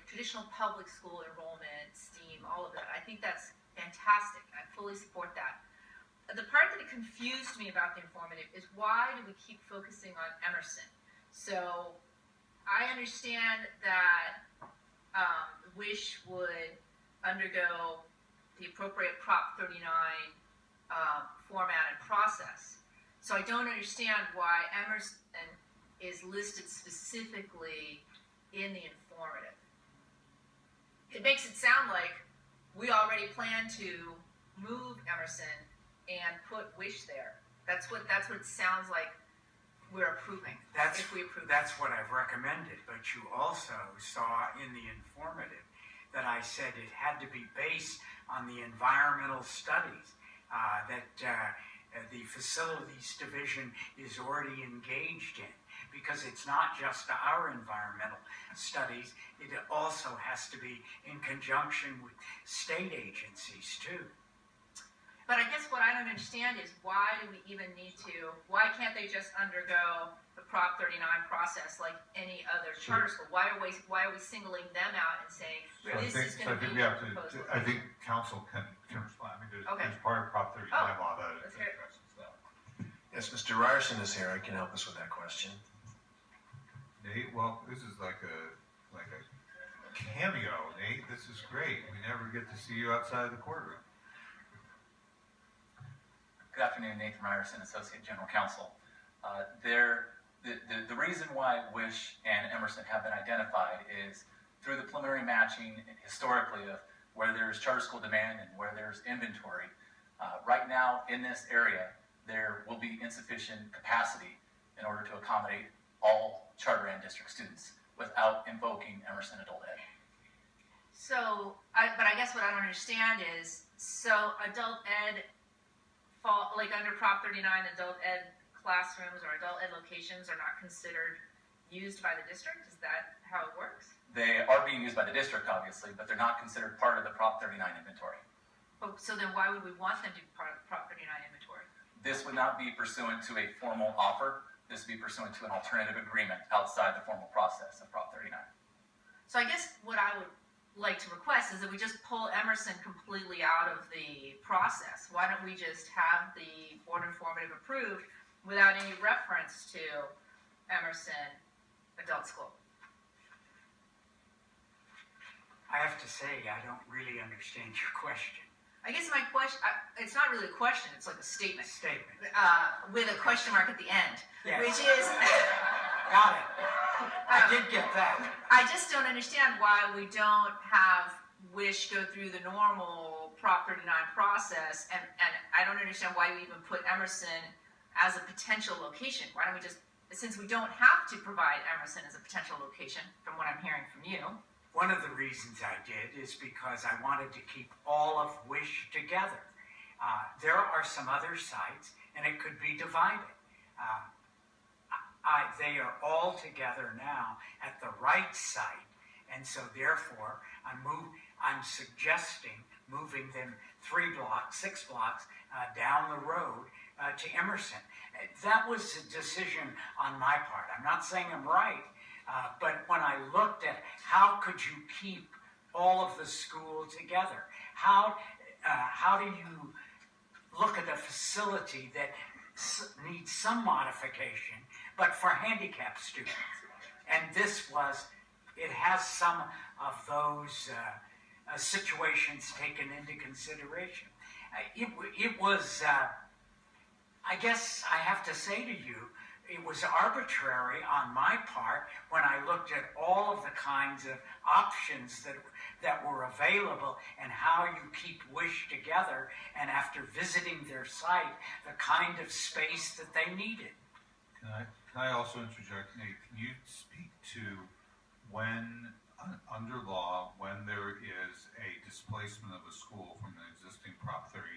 N: traditional public school enrollment, STEAM, all of that. I think that's fantastic. I fully support that. The part that confused me about the informative is why do we keep focusing on Emerson? So I understand that WISH would undergo the appropriate Prop 39 format and process. So I don't understand why Emerson is listed specifically in the informative. It makes it sound like we already plan to move Emerson and put WISH there. That's what it sounds like we're approving. If we approve.
M: That's what I've recommended, but you also saw in the informative that I said it had to be based on the environmental studies that the facilities division is already engaged in, because it's not just our environmental studies, it also has to be in conjunction with state agencies too.
N: But I guess what I don't understand is why can't they just undergo the Prop 39 process like any other charter school? Why are we singling them out and saying this is going to be the proposed?
B: I think council can respond. I mean, there's part of Prop 39 law that addresses that.
O: Yes, Mr. Ryerson is here. I can help us with that question.
B: Nate, well, this is like a cameo, Nate. This is great. We never get to see you outside the courtroom.
H: Good afternoon, Nathan Ryerson, Associate General Counsel. The reason why WISH and Emerson have been identified is through the preliminary matching historically of where there's charter school demand and where there's inventory. Right now in this area, there will be insufficient capacity in order to accommodate all charter and district students without invoking Emerson Adult Ed.
N: But I guess what I don't understand is, so Adult Ed like under Prop 39, adult ed classrooms or adult ed locations are not considered used by the district? Is that how it works?
H: They are being used by the district, obviously, but they're not considered part of the Prop 39 inventory.
N: So then why would we want them to be part of the Prop 39 inventory?
H: This would not be pursuant to a formal offer. This would be pursuant to an alternative agreement outside the formal process of Prop 39.
N: So I guess what I would like to request is that we just pull Emerson completely out of the process. Why don't we just have the board informative approved without any reference to Emerson Adult School?
M: I have to say, I don't really understand your question.
N: I guess my question, it's not really a question, it's like a statement.
M: Statement.
N: With a question mark at the end.
M: Yes.
N: Which is...
M: Got it. I did get that.
N: I just don't understand why we don't have WISH go through the normal Prop 39 process, and I don't understand why we even put Emerson as a potential location. Why don't we just, since we don't have to provide Emerson as a potential location, from what I'm hearing from you.
M: One of the reasons I did is because I wanted to keep all of WISH together. There are some other sites, and it could be divided. They are all together now at the Wright site, and so therefore I'm suggesting moving them 6 blocks down the road to Emerson. That was a decision on my part. I'm not saying I'm right, but when I looked at how could you keep all of the school together, how do you look at a facility that needs some modification, but for handicapped students? And it has some of those situations taken into consideration. It was, I guess I have to say to you, it was arbitrary on my part when I looked at all of the kinds of options that were available and how you keep WISH together, and after visiting their site, the kind of space that they needed.
B: Can I also interject, Nate? Can you speak to when, under law, when there is a displacement of a school from an existing Prop 39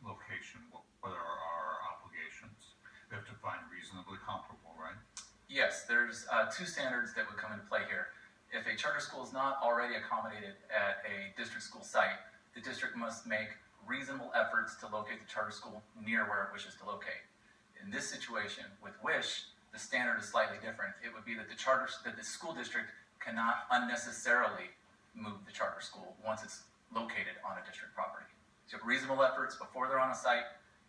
B: location, what are our obligations? We have to find reasonably comparable, right?
H: Yes, there's two standards that would come into play here. If a charter school is not already accommodated at a district school site, the district must make reasonable efforts to locate the charter school near where it wishes to locate. In this situation, with WISH, the standard is slightly different. It would be that the school district cannot unnecessarily move the charter school once it's located on a district property. So reasonable efforts before they're on a site,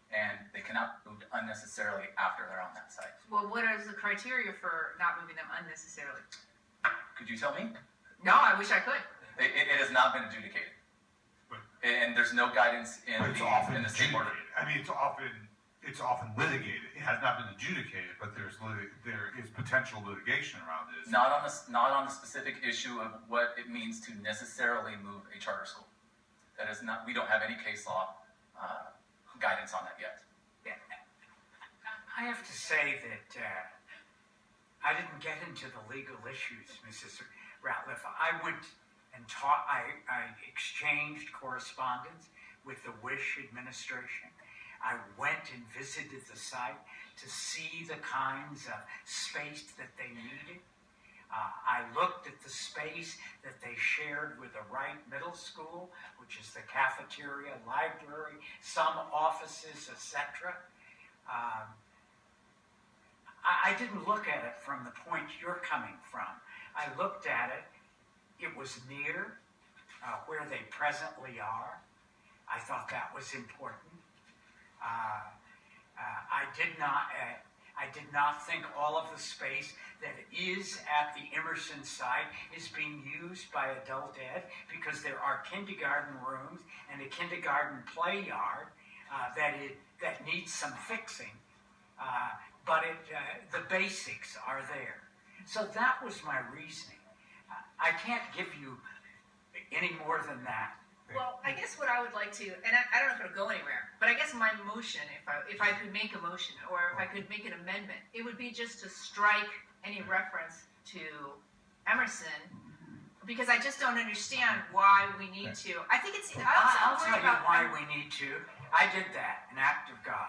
H: and they cannot move unnecessarily after they're on that site.
N: Well, what is the criteria for not moving them unnecessarily?
H: Could you tell me?
N: No, I wish I could.
H: It has not been adjudicated. And there's no guidance in the state order.
B: I mean, it's often litigated. It has not been adjudicated, but there is potential litigation around this.
H: Not on the specific issue of what it means to necessarily move a charter school. That is not. We don't have any case law guidance on that yet.
M: I have to say that I didn't get into the legal issues, Mrs. Ratliff. I went and I exchanged correspondence with the WISH administration. I went and visited the site to see the kinds of space that they needed. I looked at the space that they shared with the Wright Middle School, which is the cafeteria, library, some offices, etc. I didn't look at it from the point you're coming from. I looked at it. It was near where they presently are. I thought that was important. I did not think all of the space that is at the Emerson site is being used by adult ed, because there are kindergarten rooms and a kindergarten play yard that needs some fixing, but the basics are there. So that was my reasoning. I can't give you any more than that.
N: Well, I guess what I would like to, and I don't know if it'll go anywhere, but I guess my motion, if I could make a motion, or if I could make an amendment, it would be just to strike any reference to Emerson, because I just don't understand why we need to. I think it's.
M: I'll tell you why we need to. I did that, an act of God.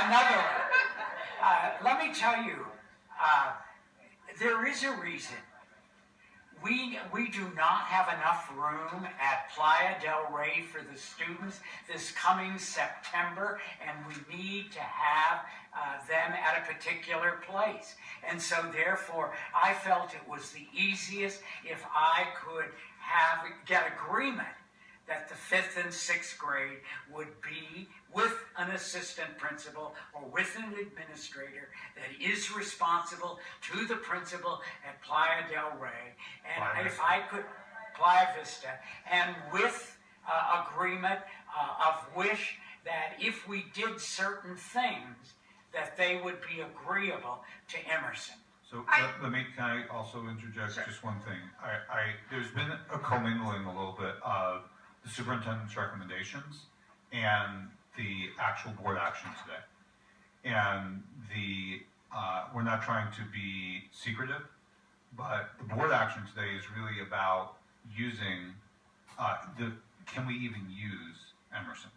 M: Another one. Let me tell you, there is a reason. We do not have enough room at Playa del Rey for the students this coming September, and we need to have them at a particular place. And so therefore, I felt it was the easiest if I could get agreement that the 5th and 6th grade would be with an assistant principal or with an administrator that is responsible to the principal at Playa del Rey, and if I could, Playa Vista, and with agreement of WISH that if we did certain things, that they would be agreeable to Emerson.
B: So can I also interject just one thing? There's been a commingling a little bit of the superintendent's recommendations and the actual board action today. And we're not trying to be secretive, but the board action today is really about using can we even use Emerson?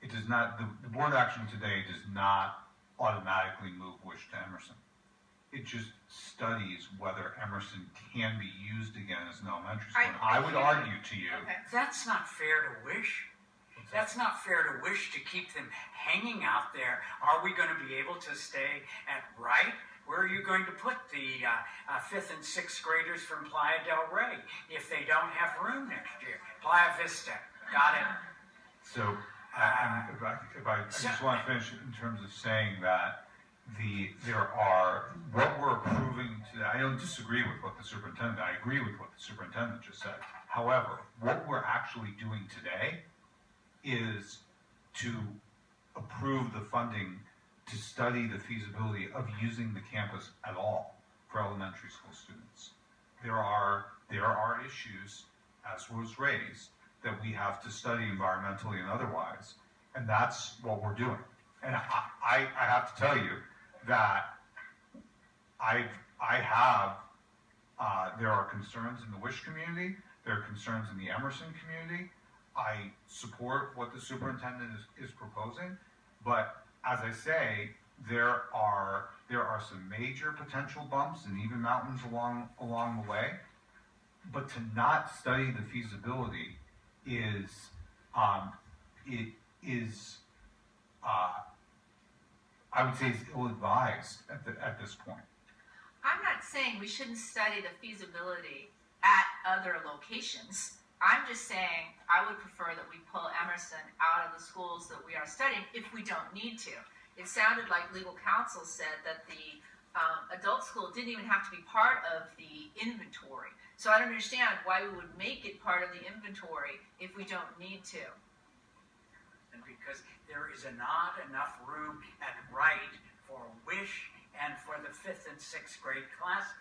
B: It does not, the board action today does not automatically move WISH to Emerson. It just studies whether Emerson can be used again as an elementary school. And I would argue to you.
M: Okay. That's not fair to WISH. That's not fair to WISH to keep them hanging out there. Are we going to be able to stay at Wright? Where are you going to put the 5th and 6th graders from Playa del Rey if they don't have room next year? Playa Vista. Got it.
B: So I just want to finish in terms of saying that what we're approving today, I don't disagree with what the superintendent, I agree with what the superintendent just said. However, what we're actually doing today is to approve the funding to study the feasibility of using the campus at all for elementary school students. There are issues, as was raised, that we have to study environmentally and otherwise, and that's what we're doing. And I have to tell you that there are concerns in the Wish community, there are concerns in the Emerson community. I support what the superintendent is proposing, but as I say, there are some major potential bumps and even mountains along the way. But to not study the feasibility is I would say is ill-advised at this point.
N: I'm not saying we shouldn't study the feasibility at other locations. I'm just saying I would prefer that we pull Emerson out of the schools that we are studying if we don't need to. It sounded like legal counsel said that the adult school didn't even have to be part of the inventory. So I don't understand why we would make it part of the inventory if we don't need to.
M: And because there is not enough room at Wright for Wish and for the 5th and 6th grade classes.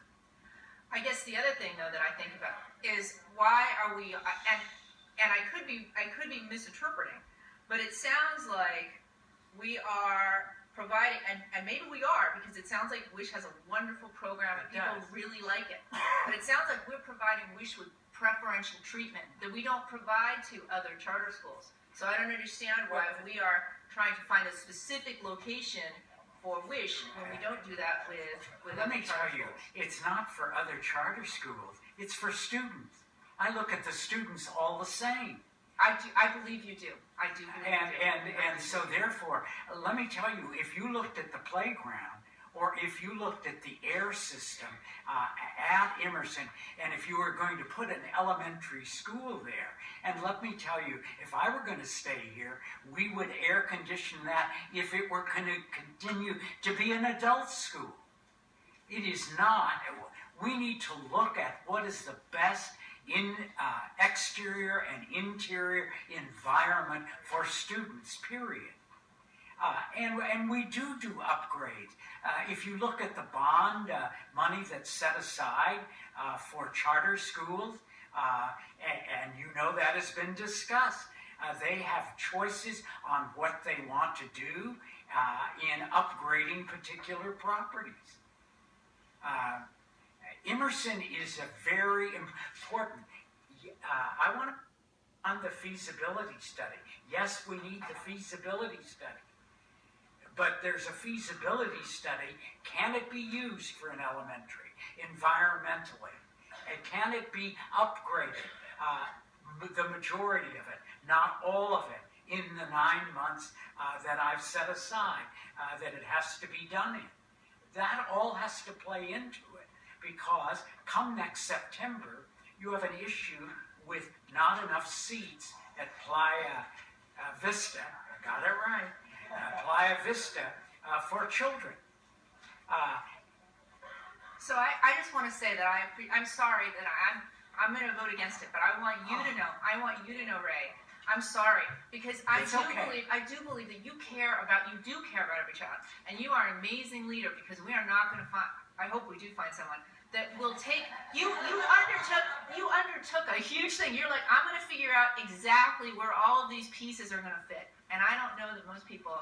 N: I guess the other thing though that I think about is why are we and I could be misinterpreting, but it sounds like we are providing, and maybe we are, because it sounds like Wish has a wonderful program and people really like it. But it sounds like we're providing Wish with preferential treatment that we don't provide to other charter schools. So I don't understand why we are trying to find a specific location for Wish when we don't do that with
M: Let
N: other
M: me tell
N: charter
M: you,
N: schools.
M: it's not for other charter schools. It's for students. I look at the students all the same.
N: I believe you do. I do believe you do.
M: And so therefore, let me tell you, if you looked at the playground, or if you looked at the air system at Emerson, and if you were going to put an elementary school there, and let me tell you, if I were going to stay here, we would air condition that if it were going to continue to be an adult school. It is not. We need to look at what is the best exterior and interior environment for students, period. And we do upgrades. If you look at the bond money that's set aside for charter schools, and you know that has been discussed, they have choices on what they want to do in upgrading particular properties. Emerson is a very important. I want to on the feasibility study. Yes, we need the feasibility study. But there's a feasibility study. Can it be used for an elementary environmentally? And can it be upgraded? The majority of it, not all of it, in the 9 months that I've set aside that it has to be done in. That all has to play into it, because come next September, you have an issue with not enough seats at Playa Vista. I got it right. Playa Vista for children.
N: So I just want to say that I'm sorry that I'm going to vote against it, but I want you to know. I want you to know, Ray. I'm sorry, because I do believe that you do care about every child, and you are an amazing leader, because we are not going to find. I hope we do find someone that will take you. You undertook a huge thing. You're like, I'm going to figure out exactly where all of these pieces are going to fit, and I don't know that most people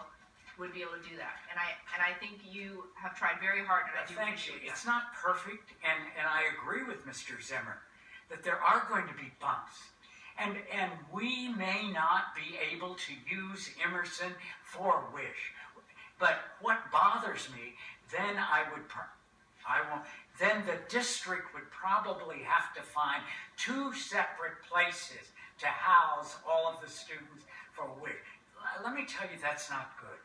N: would be able to do that. And I think you have tried very hard, and I do appreciate that.
M: It's not perfect, and I agree with Mr. Zimmer that there are going to be bumps. And we may not be able to use Emerson for Wish. But what bothers me, then then the district would probably have to find 2 separate places to house all of the students for Wish. Let me tell you, that's not good.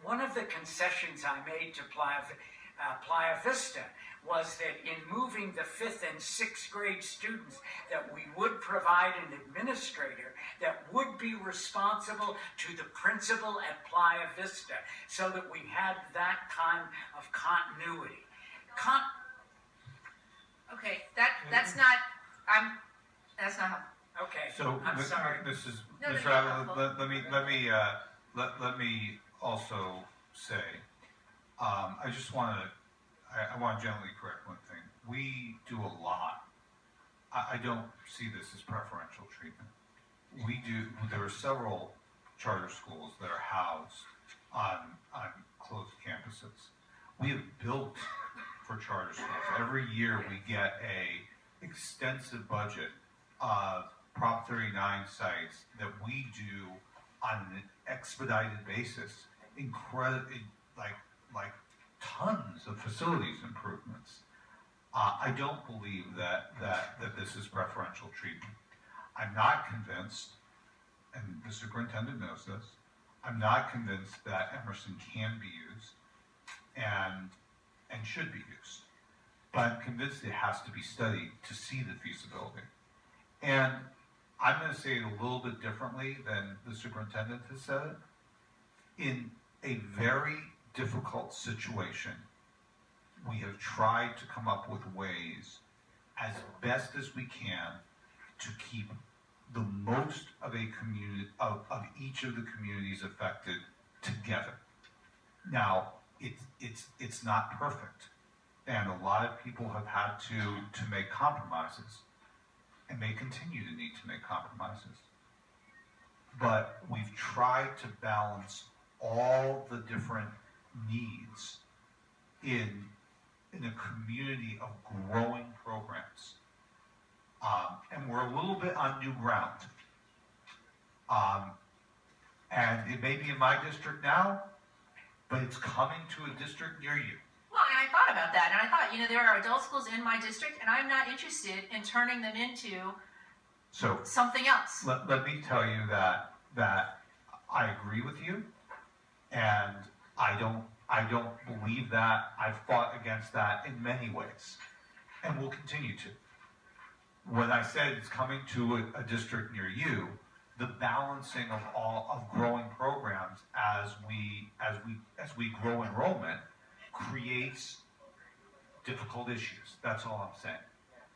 M: One of the concessions I made to Playa Vista was that in moving the 5th and 6th grade students, that we would provide an administrator that would be responsible to the principal at Playa Vista so that we had that kind of continuity.
N: Okay, that's not helpful.
M: Okay,
B: So,
M: I'm sorry.
B: Mrs.
N: No,
B: Ms.
N: that's
B: Rather,
N: helpful.
B: let me also say, I just want to, I want to gently correct one thing. We do a lot. I don't see this as preferential treatment. There are several charter schools that are housed on closed campuses. We have built for charter schools. Every year we get a extensive budget of Prop 39 sites that we do on an expedited basis, like tons of facilities improvements. I don't believe that this is preferential treatment. I'm not convinced, and the superintendent knows this, I'm not convinced that Emerson can be used and should be used. But I'm convinced it has to be studied to see the feasibility. And I'm going to say it a little bit differently than the superintendent has said it. In a very difficult situation, we have tried to come up with ways as best as we can to keep the most of a community, of each of the communities affected together. Now, it's not perfect. And a lot of people have had to make compromises and may continue to need to make compromises. But we've tried to balance all the different needs in a community of growing programs. And we're a little bit on new ground. And it may be in my district now, but it's coming to a district near you.
N: Well, and I thought about that, and I thought, there are adult schools in my district, and I'm not interested in turning them into something else.
B: Let me tell you that I agree with you, and I don't believe that. I've fought against that in many ways, and will continue to. When I said it's coming to a district near you, the balancing of growing programs as we grow enrollment creates difficult issues. That's all I'm saying.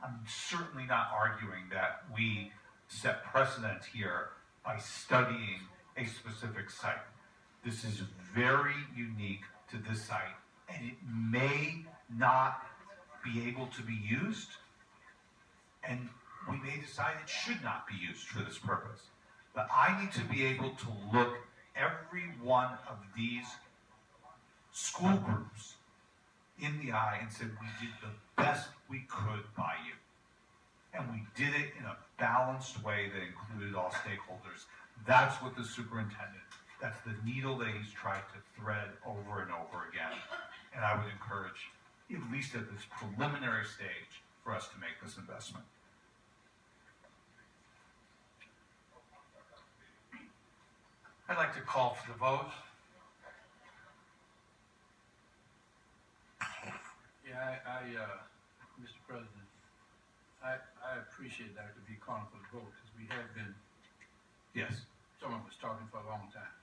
B: I'm certainly not arguing that we set precedent here by studying a specific site. This is very unique to this site, and it may not be able to be used, and we may decide it should not be used for this purpose. But I need to be able to look every one of these school groups in the eye and say, we did the best we could by you. And we did it in a balanced way that included all stakeholders. That's what the superintendent, that's the needle that he's tried to thread over and over again. And I would encourage, at least at this preliminary stage, for us to make this investment.
P: I'd like to call for the vote.
Q: Yeah, Mr. President, I appreciate Dr. V. calling for the vote because we have been,
B: Yes.
Q: someone was talking for a long time.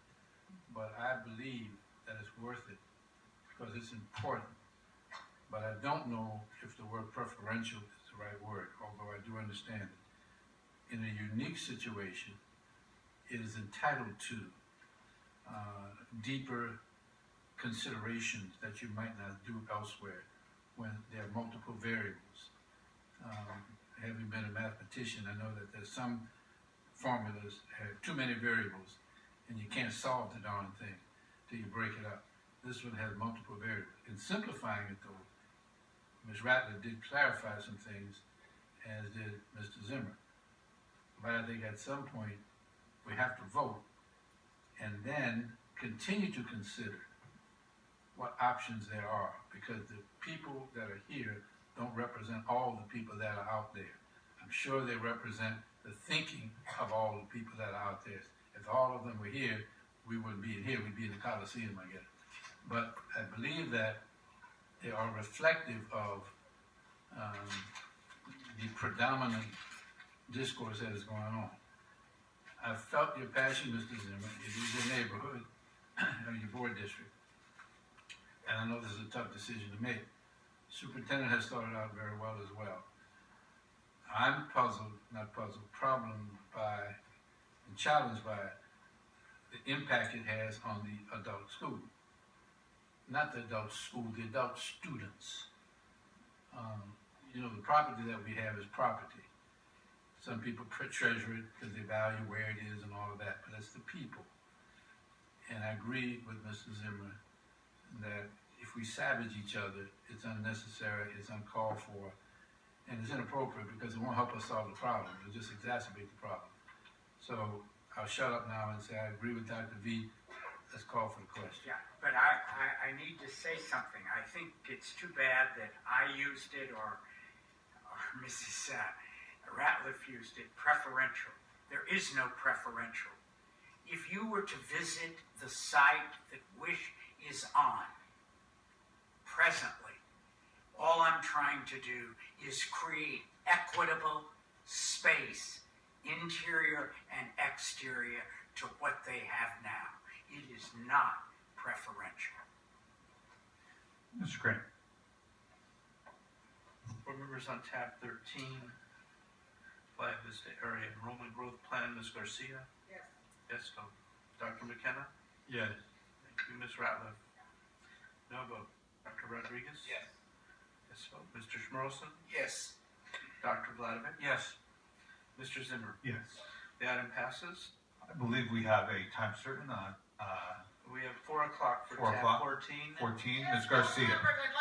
Q: But I believe that it's worth it because it's important. But I don't know if the word preferential is the right word, although I do understand it. In a unique situation, it is entitled to deeper considerations that you might not do elsewhere when there are multiple variables. Having been a mathematician, I know that there's some formulas have too many variables and you can't solve the darn thing till you break it up. This one has multiple variables. In simplifying it though, Ms. Rattler did clarify some things, as did Mr. Zimmer. But I think at some point we have to vote and then continue to consider what options there are, because the people that are here don't represent all the people that are out there. I'm sure they represent the thinking of all the people that are out there. If all of them were here, we wouldn't be here, we'd be in the Coliseum, I guess. But I believe that they are reflective of the predominant discourse that is going on. I felt your passion, Mr. Zimmer. It is your neighborhood or your board district. And I know this is a tough decision to make. Superintendent has started out very well as well. I'm problemed by and challenged by the impact it has on the adult school. Not the adult school, the adult students. The property that we have is property. Some people treasure it because they value where it is and all of that, but it's the people. And I agree with Mr. Zimmer that if we savage each other, it's unnecessary, it's uncalled for, and it's inappropriate because it won't help us solve the problem. It'll just exacerbate the problem. So I'll shut up now and say I agree with Dr. V. Let's call for the question.
M: Yeah, but I need to say something. I think it's too bad that I used it or Mrs. Ratliff used it, preferential. There is no preferential. If you were to visit the site that WISH is on presently, all I'm trying to do is create equitable space, interior and exterior, to what they have now. It is not preferential.
B: Mr. Crane.
A: Board members on tab 13, Playa Vista Area Enrollment Growth Plan, Ms. Garcia?
E: Yes.
A: Yes vote. Dr. McKenna?
Q: Yes.
A: Thank you, Ms. Ratliff. No vote. Dr. Rodriguez?
H: Yes.
A: Yes vote. Mr. Schmerelson?
H: Yes.
A: Dr. Vladimir?
P: Yes.
A: Mr. Zimmer?
B: Yes.
A: The item passes.
B: I believe we have a time certain on
A: We have 4 o'clock for
B: 4
A: tab
B: o'clock.
A: 14.
B: 14. Ms. Garcia.
E: I'd